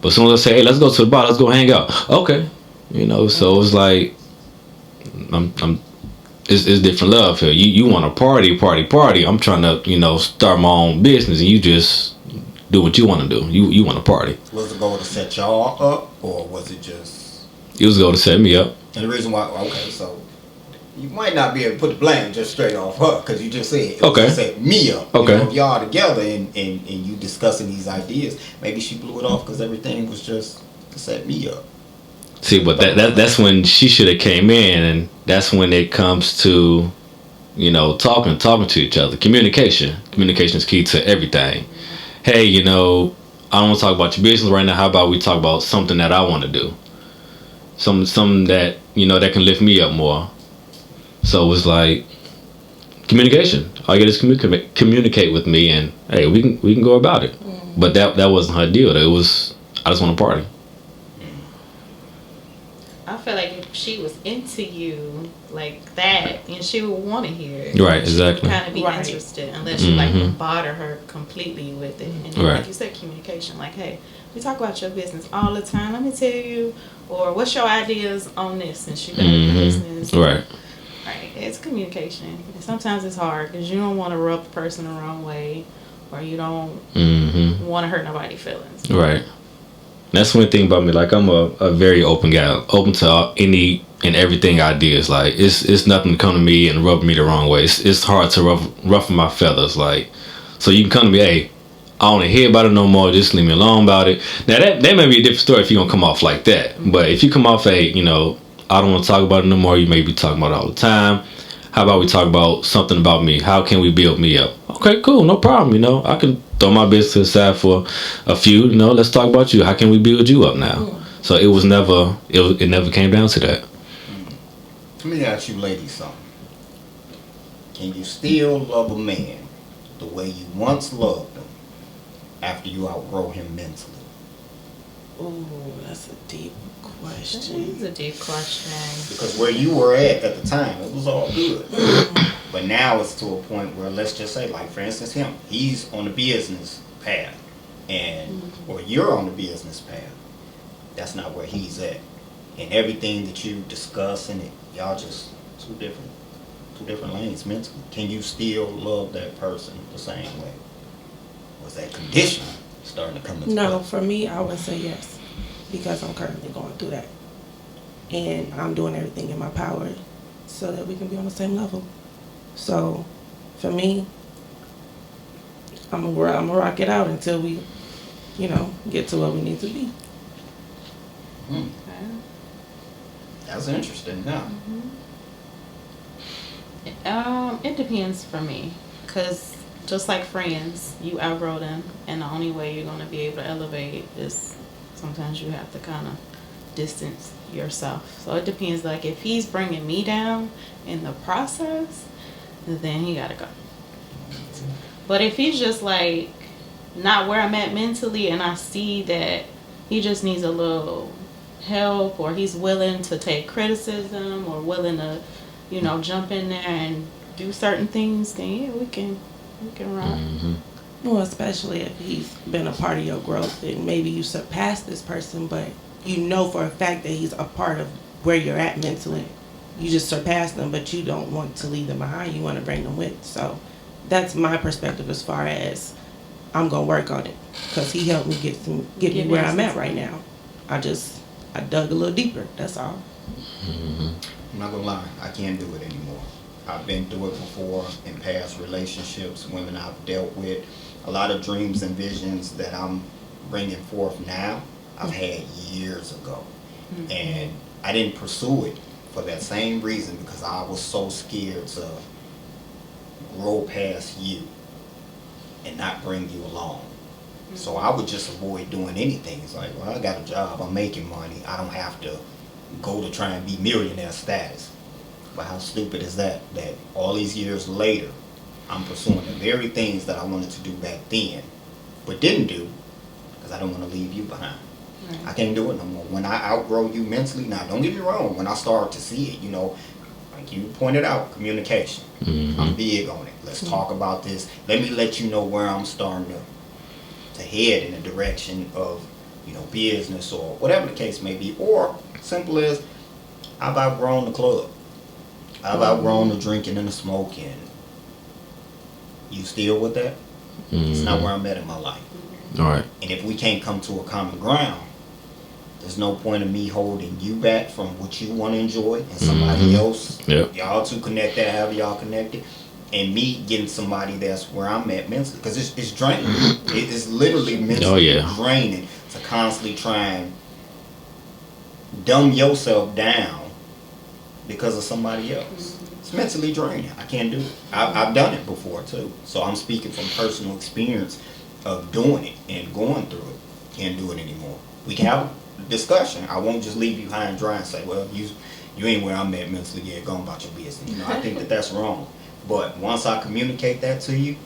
But as soon as I say, hey, let's go to the bar, let's go hang out. Okay. So it was like, it's different love here. You want to party. I'm trying to, start my own business, and you just do what you want to do. You want to party. Was the goal to set y'all up, or was it just? It was the goal to set me up. And the reason why, okay, so you might not be able to put the blame just straight off her, because you just said, okay, set me up. Okay. If y'all together and you discussing these ideas, maybe she blew it off because everything was just to set me up. See, but that's when she should have came in, and that's when it comes to, talking to each other. Communication is key to everything. Hey, I don't want to talk about your business right now. How about we talk about something that I want to do? Something that, that can lift me up more. So it was like communication. All you got is communicate with me, and hey, we can go about it. But that wasn't her deal. It was, I just want to party. I feel like if she was into you like that, and she would want to hear it. Right, exactly. Kind of be interested, unless you like bother her completely with it. And then, like you said, communication. Like, hey, we talk about your business all the time. Let me tell you, or what's your ideas on this? And she got a business. Right. Right. It's communication. And sometimes it's hard because you don't want to rub the person the wrong way, or you don't want to hurt nobody's feelings. Right. That's one thing about me. Like, I'm a very open guy, open to any and everything ideas. Like, it's nothing to come to me and rub me the wrong way. It's hard to ruffle my feathers. Like, so you can come to me, hey, I don't want to hear about it no more. Just leave me alone about it. Now that may be a different story if you're gonna come off like that. But if you come off, hey, I don't want to talk about it no more. You may be talking about it all the time. How about we talk about something about me? How can we build me up? Okay, cool, no problem. I can throw my business to the side for a few. Let's talk about you. How can we build you up now? So it was never. It never came down to that. Let me ask you, ladies, something. Can you still love a man the way you once loved him after you outgrow him mentally? Ooh, that's a deep question. That is a deep question. Because where you were at the time, it was all good. But now it's to a point where, let's just say, like, for instance, he's on the business path, or you're on the business path. That's not where he's at. And everything that you discuss and y'all just two different lanes mentally. Can you still love that person the same way? Was that condition starting to come into No, play? for me, I would say yes, because I'm currently going through that, and I'm doing everything in my power so that we can be on the same level. So, for me, I'm gonna rock it out until we, get to where we need to be. That's interesting. Yeah. It depends for me, because just like friends, you outgrow them, and the only way you're going to be able to elevate is sometimes you have to kind of distance yourself. So it depends. Like if he's bringing me down in the process, then he gotta go. But if he's just like not where I'm at mentally, and I see that he just needs a little help, or he's willing to take criticism, or willing to, jump in there and do certain things, then yeah, we can rock. Well, especially if he's been a part of your growth, and maybe you surpassed this person, but you know for a fact that he's a part of where you're at mentally. You just surpassed them, but you don't want to leave them behind. You want to bring them with. So that's my perspective as far as I'm gonna work on it, because he helped me get me where I'm at right now. I dug a little deeper. That's all. I'm not gonna lie, I can't do it anymore. I've been through it before in past relationships, women I've dealt with. A lot of dreams and visions that I'm bringing forth now, I've had years ago. And I didn't pursue it for that same reason, because I was so scared to grow past you and not bring you along. So I would just avoid doing anything. It's like, well, I got a job, I'm making money, I don't have to go to try and be millionaire status. But how stupid is that? That all these years later, I'm pursuing the very things that I wanted to do back then, but didn't do, because I don't want to leave you behind. Right. I can't do it no more. When I outgrow you mentally, now don't get me wrong, when I start to see it, like you pointed out, communication. I'm big on it. Let's talk about this. Let me let you know where I'm starting to head in the direction of, business or whatever the case may be. Or simple as, I've outgrown the club. I've outgrown the drinking and the smoking. You still with that? It's not where I'm at in my life. All right. And if we can't come to a common ground, there's no point in me holding you back from what you want to enjoy and somebody else. Yep. Y'all two connected, however y'all connected, and me getting somebody that's where I'm at mentally, because it's draining. It's literally mentally draining to constantly try and dumb yourself down because of somebody else. It's mentally draining. I can't do it. I've done it before too, so I'm speaking from personal experience of doing it and going through it. Can't do it anymore. We can have a discussion. I won't just leave you high and dry and say, well, you ain't where I'm at mentally. Yeah, go on about your business. I think that's wrong. But once I communicate that to you,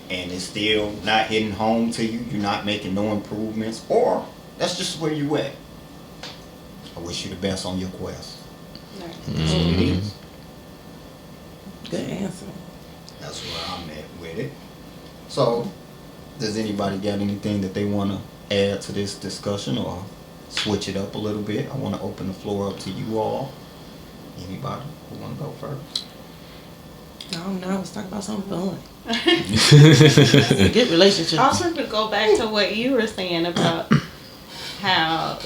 and it's still not hitting home to you, you're not making no improvements, or that's just where you at, I wish you the best on your quest. That's what it is. Good answer. That's where I'm at with it. So, does anybody got anything that they want to add to this discussion or switch it up a little bit? I want to open the floor up to you all. Anybody who want to go first? I don't know. Let's talk about something fun. Good relationship. I was going to go back to what you were saying about how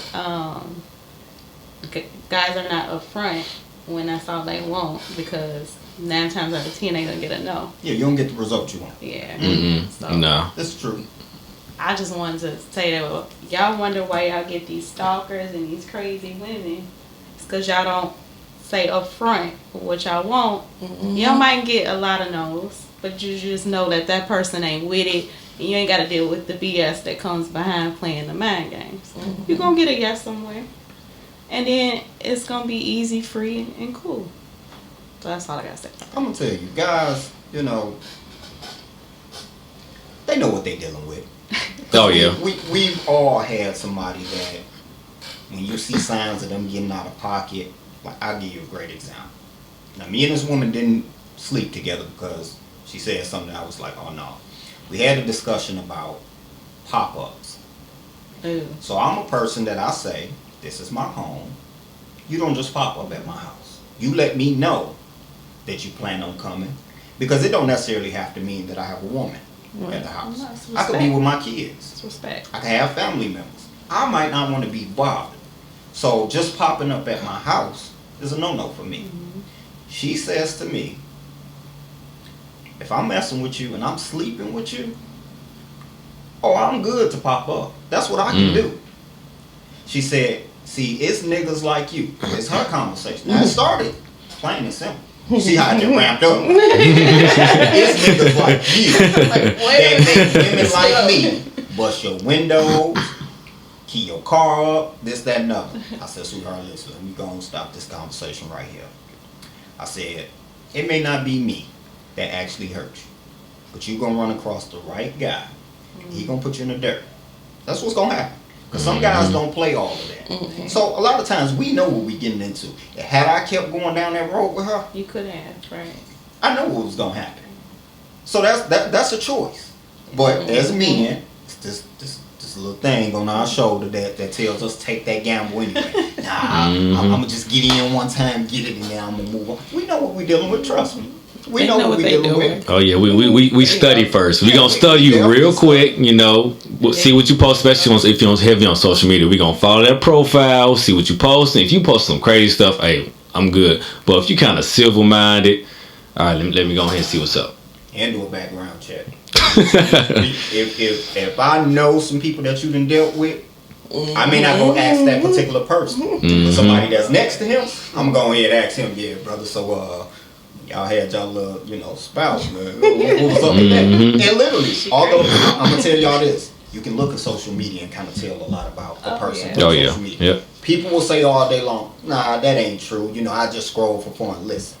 guys are not upfront when that's all they want, because 9 times out of 10 they gonna get a no. Yeah, you don't get the result you want. Yeah. So, no. That's true. I just wanted to say that, well, y'all wonder why y'all get these stalkers and these crazy women. It's because y'all don't say upfront what y'all want. Y'all might get a lot of no's, but you just know that person ain't with it, and you ain't got to deal with the BS that comes behind playing the mind games. You're gonna get a yes somewhere, and then it's gonna be easy, free, and cool. So that's all I gotta say. I'm gonna tell you, guys, they know what they dealing with. Oh yeah. We've all had somebody that when you see signs of them getting out of pocket, like, I'll give you a great example. Now, me and this woman didn't sleep together because she said something that I was like, oh no. We had a discussion about pop-ups. So I'm a person that I say, this is my home. You don't just pop up at my house. You let me know that you plan on coming, because it don't necessarily have to mean that I have a woman at the house. I could be with my kids. It's respect. I can have family members. I might not want to be bothered. So just popping up at my house is a no-no for me. She says to me, if I'm messing with you and I'm sleeping with you, oh, I'm good to pop up. That's what I can do. She said, see, it's niggas like you. It's her conversation. Now, it started plain and simple. See how it ramped up? It's niggas like you that make women like me bust your windows, key your car up, this, that, and other. I said, sweetheart, listen, let me go and stop this conversation right here. I said, it may not be me that actually hurt you, but you're going to run across the right guy. He going to put you in the dirt. That's what's going to happen. Because some guys don't play all of that. So a lot of times we know what we're getting into. Had I kept going down that road with her, you could have, right? I know what was going to happen. So that's a choice. But as men, it's this little thing on our shoulder that tells us take that gamble anyway. I'm going to just get in one time, get it, and then I'm going to move on. We know what we're dealing with, trust me. We know what we're dealing with. Oh yeah, we study first. We gonna study you real quick. You know, see what you post, especially if you're heavy on social media. We gonna follow that profile, see what you post. And if you post some crazy stuff, hey, I'm good. But if you kind of civil minded, all right, let me go ahead and see what's up. And do a background check. if I know some people that you done dealt with, I may not go ask that particular person. But somebody that's next to him, I'm gonna go ahead and ask him, yeah, brother. So y'all had y'all little, spouse, man. What was up with that? And literally, although I'm gonna tell y'all this, you can look at social media and kind of tell a lot about a person. Social media. Yeah. People will say all day long, nah, that ain't true. I just scroll for fun. Listen,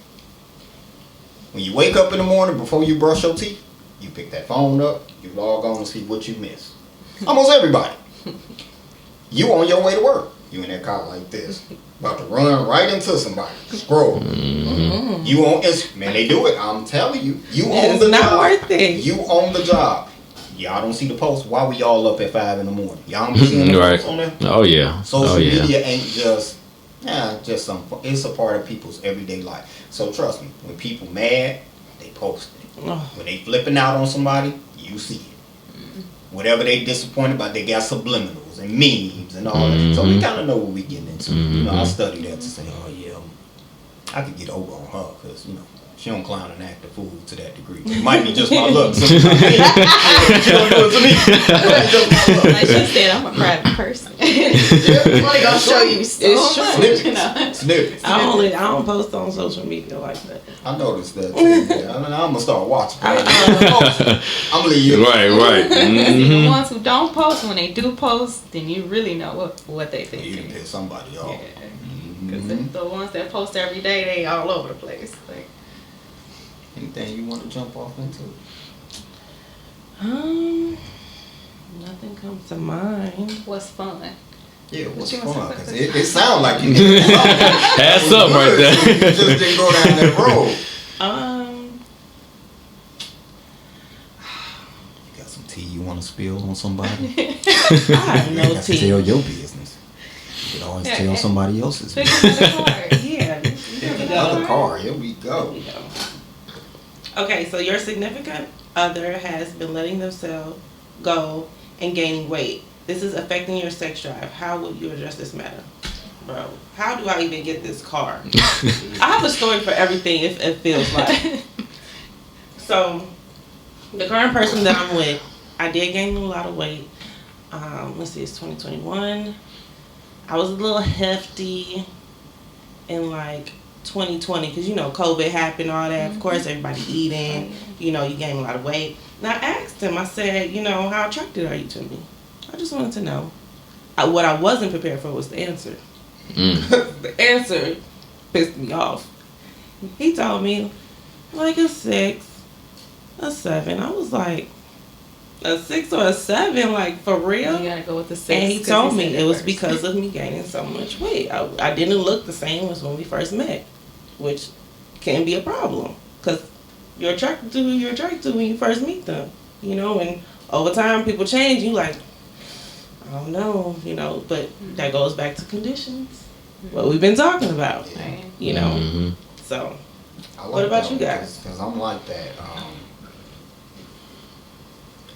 when you wake up in the morning before you brush your teeth, you pick that phone up, you log on and see what you missed. Almost everybody. You on your way to work. You in that car like this, about to run right into somebody. Scroll. You on Instagram. Man, they do it. I'm telling you. You own the job. It's not worth it. You own the job. Y'all don't see the post. Why we all up at 5 a.m? Y'all don't be seeing the posts on there? Oh, yeah. Social media ain't just some. It's a part of people's everyday life. So trust me, when people mad, they post it. When they flipping out on somebody, you see it. Whatever they disappointed about, they got subliminals and memes and all that. So we kind of know what we getting into. I study that to say, oh yeah, I could get over on her because she don't clown and act a fool to that degree. It might be just my looks. She don't do it to me. Like she said, I'm a private person. I'm only gonna show you stuff. Snippets. I don't post on social media like that. I noticed that too. I'm gonna start watching. I'm gonna leave you. Right. The ones who don't post, when they do post, then you really know what they think. You can piss somebody off. Because the ones that post every day, they all over the place. Like, anything you want to jump off into? Nothing comes to mind. What's fun? Yeah, what's fun? Because it sounds like you did something. Had something right there. You just didn't go down that road. You got some tea you want to spill on somebody? I have no tea. Tell your business. You could always tell somebody else's business. Another card. Here we go. Okay, so your significant other has been letting themselves go and gaining weight. This is affecting your sex drive. How would you address this matter? Bro, how do I even get this car? I have a story for everything, if it feels like. So, the current person that I'm with, I did gain a lot of weight. Let's see, it's 2021. I was a little hefty in like 2020 because COVID happened, all that. Of course, everybody eating. You gain a lot of weight. And I asked him. I said, how attracted are you to me? I just wanted to know. What I wasn't prepared for was the answer. The answer pissed me off. He told me like a 6, a 7. I was like, a 6 or a 7, like for real? You gotta go with the 6. And he told me it was because of me gaining so much weight. I didn't look the same as when we first met, which can be a problem because you're attracted to who you're attracted to when you first meet them. And over time people change. You like, I don't know, but that goes back to conditions. What we've been talking about, So, what about you guys? Because I'm like that.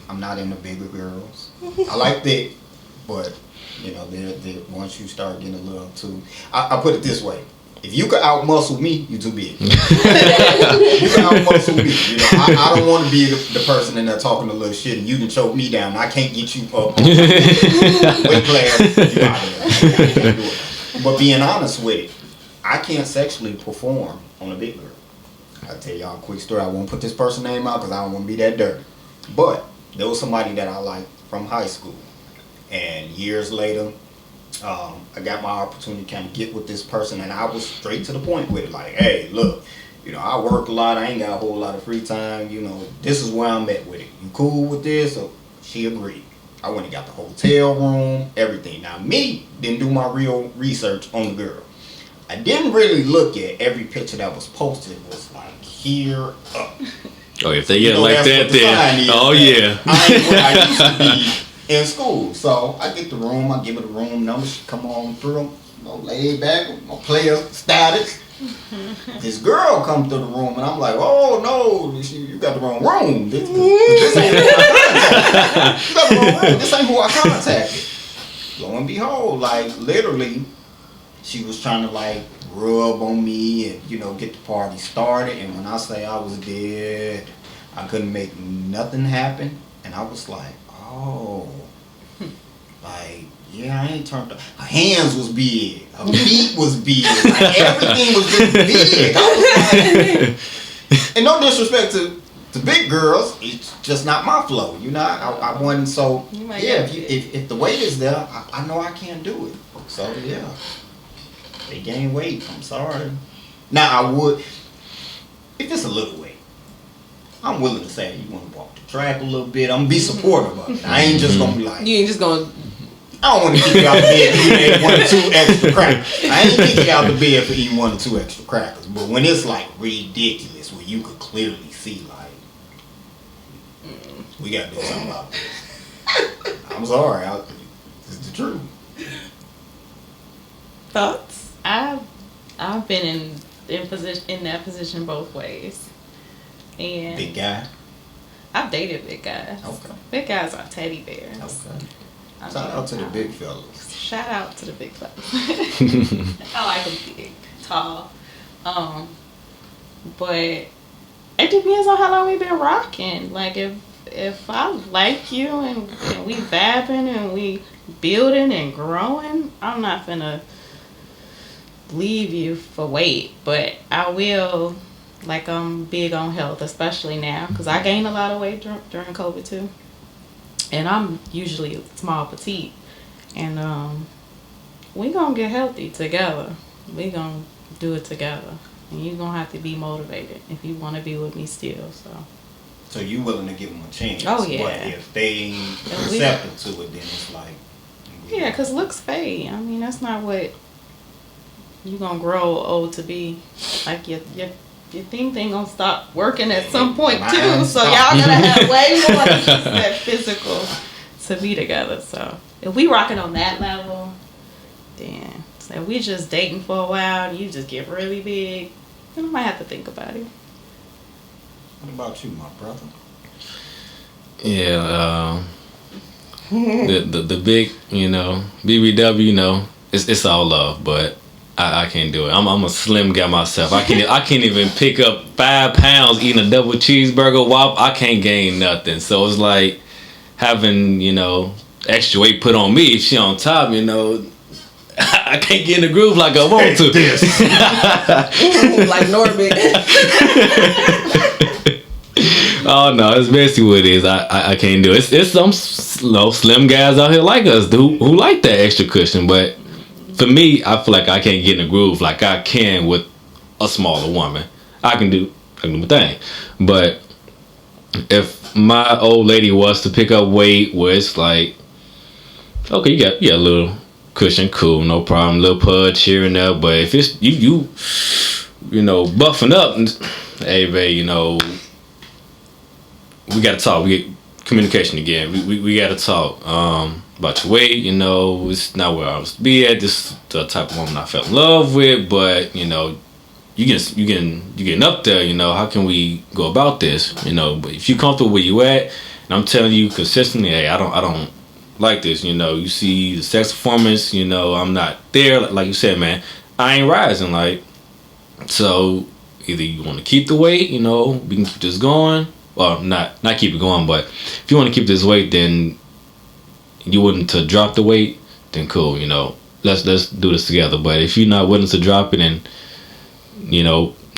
I'm not into bigger girls. I like thick, but they're once you start getting a little too. I put it this way: if you could outmuscle me, you too big. You can outmuscle me. I don't want to be the person in there talking a little shit and you can choke me down. I can't get you up. Weight class, you out of there. I can't do it. But being honest with it, I can't sexually perform on a big girl. I'll tell y'all a quick story. I won't put this person's name out because I don't want to be that dirty. But there was somebody that I liked from high school. And years later, I got my opportunity to kind of get with this person, and I was straight to the point with it. Like, hey, look, I work a lot. I ain't got a whole lot of free time. This is where I'm at with it. You cool with this? So she agreed. I went and got the hotel room, everything. Now, me didn't do my real research on the girl. I didn't really look at every picture that was posted. It was like here up. Oh, if they get like that, then yeah. I ain't where I used to be in school. So I get the room. I give her the room number. She come on through. Laid back with my player status. This girl come through the room, and I'm like, oh no, you got the wrong room. This ain't who I contacted. You got the wrong room. This ain't who I contacted. Lo and behold, like literally, she was trying to like rub on me and get the party started. And when I say I was dead, I couldn't make nothing happen. And I was like, oh, like. Yeah, I ain't turned up. Her hands was big. Her feet was big. Like, everything was just big. I was like, and no disrespect to big girls, it's just not my flow. I wasn't so. Yeah, if the weight is there, I know I can't do it. So yeah, they gain weight. I'm sorry. Now I would, if it's a little weight, I'm willing to say you want to walk the track a little bit. I'm gonna be supportive of it. I ain't just gonna be like. You ain't just gonna. I don't want to kick you out the bed for eating 1 or 2 extra crackers. I ain't kick you out the bed for eating 1 or 2 extra crackers. But when it's like ridiculous, where you could clearly see like, we gotta do something about this. I'm sorry, it's the truth. Thoughts? I've been in that position both ways. And big guy. I've dated big guys. Okay. Big guys are teddy bears. Okay. Shout out to the big fellas. Shout out to the big fellas. I like them big, tall. But it depends on how long we've been rocking. Like if I like you and we vibing and we building and growing, I'm not finna leave you for weight. But I will, like I'm big on health, especially now, because I gained a lot of weight during COVID too. And I'm usually small, petite. And we gonna get healthy together. We gonna do it together. And you gonna have to be motivated if you want to be with me still. So you willing to give them a chance. Oh, yeah. But if they ain't receptive to it, then it's like. Yeah, because looks fade. I mean, that's not what you gonna grow old to be. Like your thing gonna stop working at some point too. So y'all gonna have way more than just that physical to be together. So if we rocking on that level, then so if we just dating for a while and you just get really big, then I might have to think about it. What about you, my brother? Yeah, the big, BBW, it's all love, but I can't do it. I'm a slim guy myself. I can't even pick up 5 pounds eating a double cheeseburger whop. I can't gain nothing. So it's like having, extra weight put on me. If she on top, I can't get in the groove like I want to. Like Norbit. Oh no, it's basically what it is. I can't do it. It's some slim guys out here like us who like that extra cushion, but for me, I feel like I can't get in the groove like I can with a smaller woman. I can do my thing. But if my old lady was to pick up weight where it's like, okay, you got a little cushion, cool, no problem, little pudge here and there. But if it's you buffing up, and, hey, babe, we got to talk. We get communication again. We got to talk. About your weight, it's not where I was to be at. This is the type of woman I fell in love with, but you getting up there. How can we go about this? But if you comfortable where you at, and I'm telling you consistently, hey, I don't like this. You see the sex performance. I'm not there. Like you said, man, I ain't rising. Like, so either you want to keep the weight, we can keep this going, or not keep it going. But if you want to keep this weight, then you willing to drop the weight, then cool, let's do this together. But if you're not willing to drop it and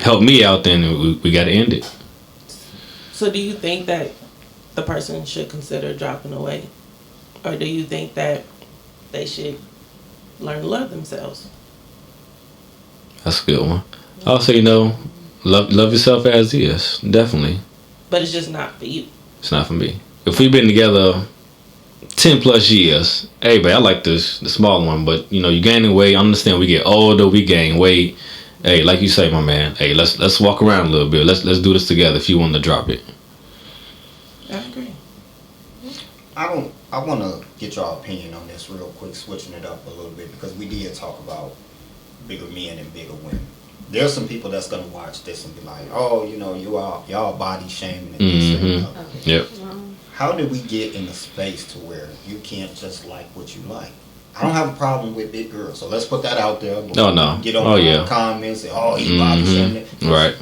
help me out, then we got to end it. So do you think that the person should consider dropping the weight, Or do you think that they should learn to love themselves? That's a good one. Also, love yourself as is. Definitely. But it's just not for you. It's not for me. If we've been together 10 plus years, hey, babe, I like the small one, but you gaining weight. I understand we get older, we gain weight. Hey, like you say, my man. Hey, let's walk around a little bit. Let's do this together. If you want to drop it, I agree. I want to get your opinion on this real quick, switching it up a little bit, because we did talk about bigger men and bigger women. There's some people that's gonna watch this and be like, oh, y'all body shaming and this and that. Yep. How did we get in a space to where you can't just like what you like? I don't have a problem with big girls, so let's put that out there. No. Get on the comments and he body shaming. Right.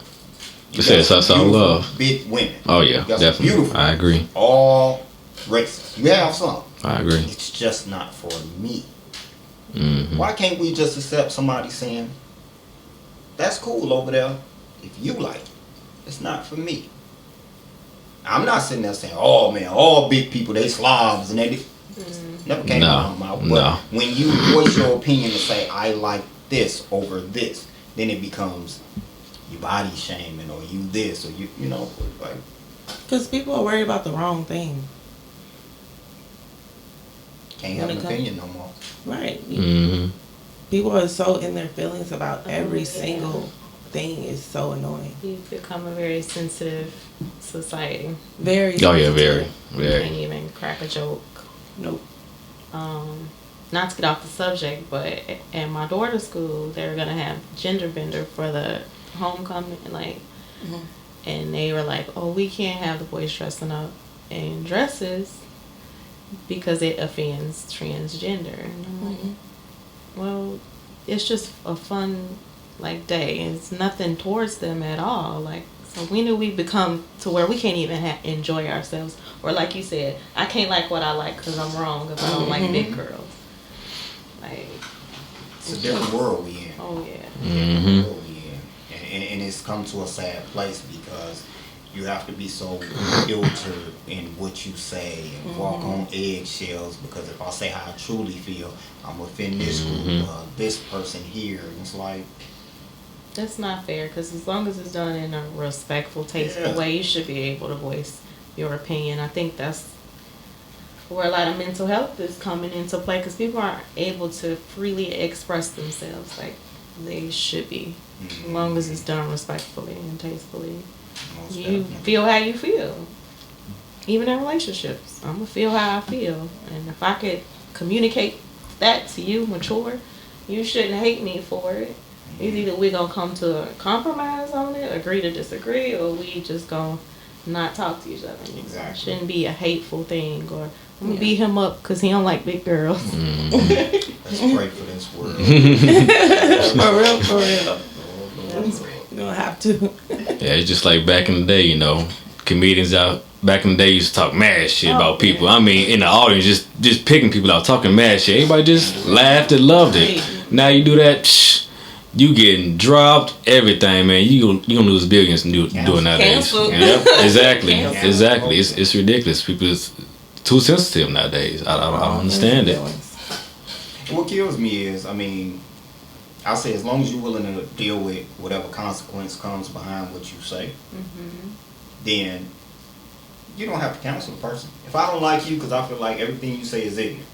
You said it's all love. Big women. Oh yeah, definitely. Beautiful. I agree. All races. You have some. I agree. It's just not for me. Mm-hmm. Why can't we just accept somebody saying, that's cool over there if you like it. It's not for me. I'm not sitting there saying, oh man, all big people, they slobs and they never came out of my mouth. But when you voice your opinion and say, I like this over this, then it becomes you body shaming or you this or like. Because people are worried about the wrong thing. Can't have an opinion no more. Right. Mm-hmm. People are so in their feelings about every single thing. Is so annoying. You've become a very sensitive society. Very. Oh yeah, very. You can't even crack a joke. Nope. Not to get off the subject, but at my daughter's school, they're gonna have gender bender for the homecoming, and they were like, "Oh, we can't have the boys dressing up in dresses because it offends transgender." And I'm like, well, it's just a fun day. It's nothing towards them at all. So when do we become to where we can't even enjoy ourselves? Or like you said, I can't like what I like because I'm wrong if I don't like big girls. It's a different world we in. Oh yeah. Mm-hmm. World we in. And it's come to a sad place because you have to be so filtered in what you say and walk on eggshells, because if I say how I truly feel, I'm within this group, this person here, and it's like, that's not fair, because as long as it's done in a respectful, tasteful way, you should be able to voice your opinion. I think that's where a lot of mental health is coming into play, because people aren't able to freely express themselves like they should be, as long as it's done respectfully and tastefully. most You definitely. feel how you feel. Even in relationships, I'm gonna feel how I feel, and if I could communicate that to you, mature, you shouldn't hate me for it. It's either we gonna come to a compromise on it, agree to disagree, or we just gonna not talk to each other. Exactly. It shouldn't be a hateful thing, or I'm gonna beat him up because he don't like big girls. Let's pray for this world. For real. You're gonna have to. Yeah, it's just like back in the day, comedians out back in the day used to talk mad shit about people. I mean, in the audience, just picking people out, talking mad shit. Everybody just laughed and loved it. Now you do that, you getting dropped, everything, man. You gonna lose billions doing nowadays. Yep, exactly. It's ridiculous. People is too sensitive nowadays. I don't understand it. What kills me is, I say as long as you're willing to deal with whatever consequence comes behind what you say, then you don't have to counsel a person. If I don't like you because I feel like everything you say is ignorant,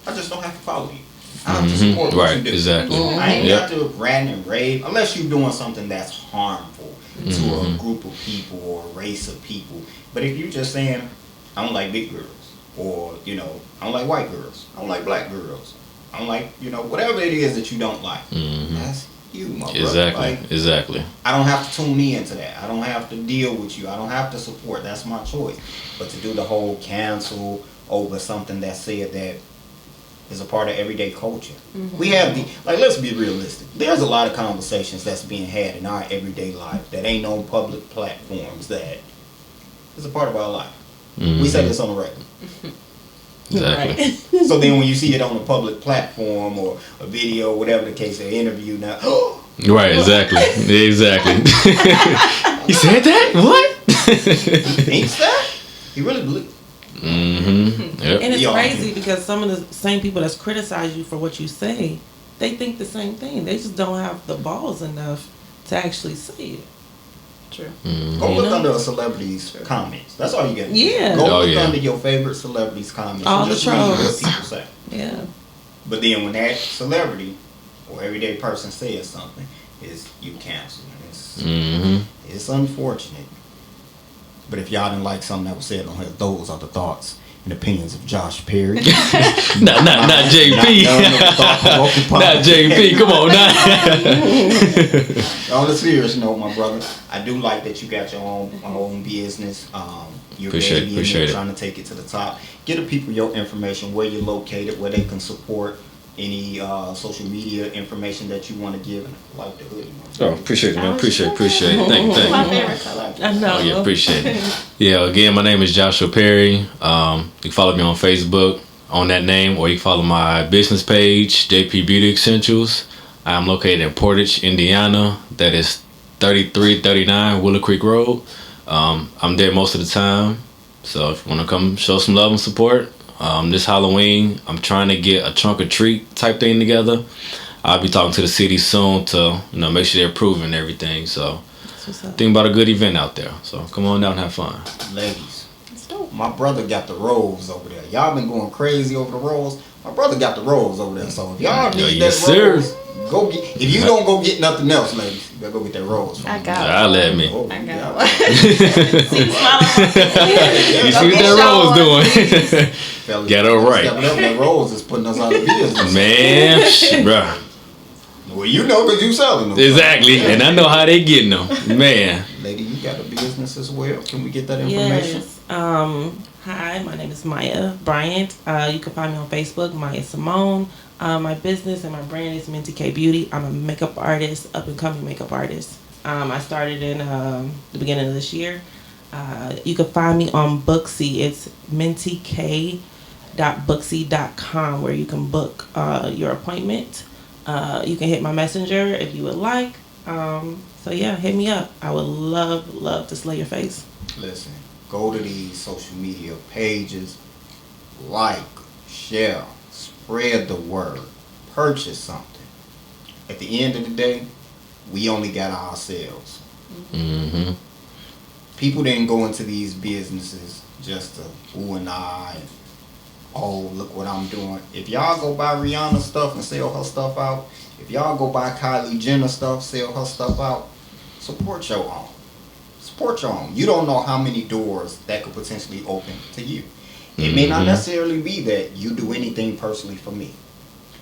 I just don't have to follow you. I have to support what you do. Exactly. I ain't got to rant and rave unless you're doing something that's harmful to a group of people or a race of people. But if you're just saying, I don't like big girls, or I don't like white girls, I don't like black girls, I don't like whatever it is that you don't like, that's you, my brother. Exactly. I don't have to tune me into that. I don't have to deal with you. I don't have to support. That's my choice. But to do the whole cancel over something that's said that is a part of everyday culture. We have let's be realistic. There's a lot of conversations that's being had in our everyday life that ain't on public platforms that is a part of our life. We say this on the record. Exactly. So then when you see it on a public platform or a video, whatever the case, an interview now, right, exactly. He said that? What? he thinks that? He really believes. Mm-hmm. Yep. And it's crazy because some of the same people that's criticize you for what you say, they think the same thing. They just don't have the balls enough to actually say it. True. Mm-hmm. Go look under a celebrity's comments. That's all you get. Yeah. Go look under your favorite celebrity's comments. All and the just read what trolls. people say. Yeah. But then when that celebrity or everyday person says something, is you cancel. It's unfortunate. But if y'all didn't like something that was said on here, those are the thoughts and opinions of Josh Perry. not JP. Not JP. Come on now. On a serious note, my brother, I do like that you got your own business. You're Appreciate it. Trying to take it to the top. Get the people your information, where you're located, where they can support any social media information that you want to give. I like the hoodie. Oh, appreciate it, man. Appreciate it. Thank you. My favorite color. I know. Oh, yeah, appreciate it. Yeah, again, my name is Joshua Perry. You can follow me on Facebook on that name, or you can follow my business page, JP Beauty Essentials. I'm located in Portage, Indiana. That is 3339 Willow Creek Road. I'm there most of the time. So if you want to come show some love and support, this Halloween, I'm trying to get a trunk or treat type thing together. I'll be talking to the city soon to make sure they're approving everything. So think about a good event out there. So come on down and have fun. Ladies, my brother got the rolls over there. Y'all been going crazy over the rolls. My brother got the rolls over there. So if y'all need that rolls, go get. If you don't go get nothing else, ladies, you better go get that rolls. I got I'll let me. I got You see what that rolls doing? Fellas, Get it right. That rolls is putting us out of business. Man, bruh. Well, you know because you selling them. Exactly, and I know how they getting them. Man. Lady, you got a business as well. Can we get that information? Yes. Hi, my name is Maya Bryant. You can find me on Facebook, Maya Simone. My business and my brand is Minty K Beauty. I'm a makeup artist, up and coming makeup artist. I started in the beginning of this year. You can find me on Booksy. It's mintyk.booksy.com, where you can book your appointment. You can hit my messenger if you would like. So yeah, hit me up. I would love to slay your face. Listen, go to these social media pages, like, share, spread the word, purchase something. At the end of the day, we only got ourselves. Mm-hmm. People didn't go into these businesses just to ooh and ah and oh, look what I'm doing. If y'all go buy Rihanna stuff and sell her stuff out, if y'all go buy Kylie Jenner stuff, sell her stuff out, support your own. Support your own. You don't know how many doors that could potentially open to you. It may not necessarily be that you do anything personally for me,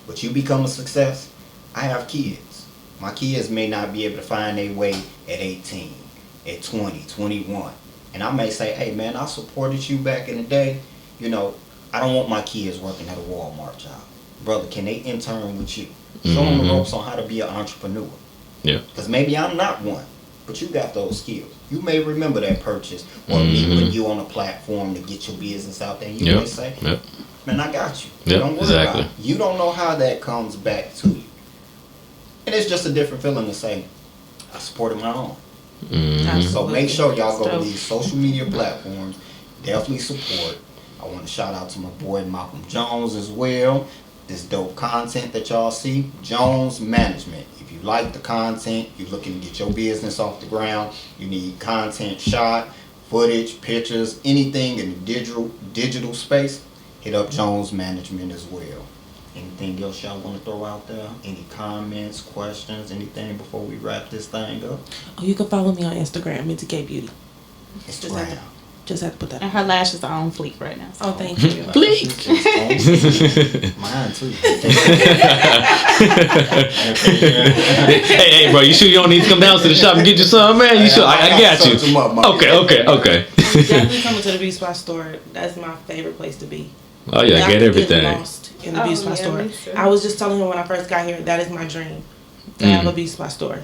but you become a success. I have kids. My kids may not be able to find their way at 18, at 20, 21. And I may say, hey man, I supported you back in the day. I don't want my kids working at a Walmart job. Brother, can they intern with you? Show them the ropes on how to be an entrepreneur. Yeah. Because maybe I'm not one, but you got those skills. You may remember that purchase or me putting you on a platform to get your business out there. You may say, man, I got you. Don't worry about it. You don't know how that comes back to you. And it's just a different feeling to say, I supported my own. So make sure y'all go to these social media platforms. Definitely support. I want to shout out to my boy Malcolm Jones as well. This dope content that y'all see, Jones Management. If you like the content, you're looking to get your business off the ground, you need content shot, footage, pictures, anything in the digital space, hit up Jones Management as well. Anything else y'all want to throw out there? Any comments, questions, anything before we wrap this thing up? Oh, you can follow me on Instagram, Minty K Beauty. Instagram. Just have to put that. And her lashes are on fleek right now. So. Oh, thank you. Fleek. Mine too. Hey, bro, you sure you don't need to come down to the shop and get you some, man? You sure? I got you. Okay. Definitely coming to the beauty spot store. That's my favorite place to be. Oh yeah, I get everything. Lost in the beauty spot store. I was just telling him when I first got here, that is my dream. To have a beauty spot store.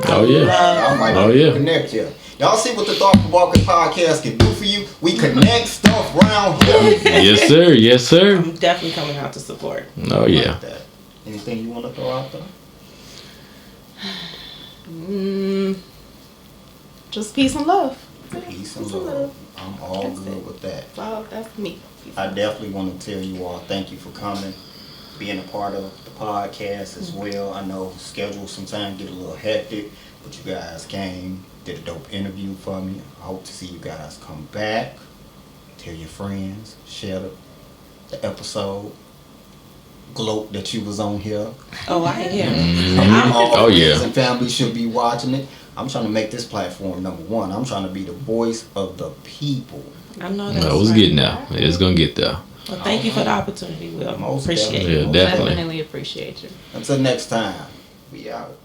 Oh yeah. Connect you. Y'all see what the Thought Provoking Podcast can do for you? We connect stuff around here. Yes, sir. I'm definitely coming out to support. Oh yeah. Like that. Anything you want to throw out there? Just peace and love. Peace and love. I'm all good with that. Well, that's me. I definitely want to tell you all thank you for coming, being a part of the podcast as well. I know schedules sometimes get a little hectic, but you guys came, did a dope interview for me. I hope to see you guys come back. Tell your friends, share the episode. Gloat that you was on here. Oh, I am. All friends and family should be watching it. I'm trying to make this platform number one. I'm trying to be the voice of the people. I know that. No, it's getting there. It's gonna get there. Well, thank you for the opportunity, Will. Most Appreciate definitely. it. Yeah, definitely. Definitely appreciate you. Until next time, we out.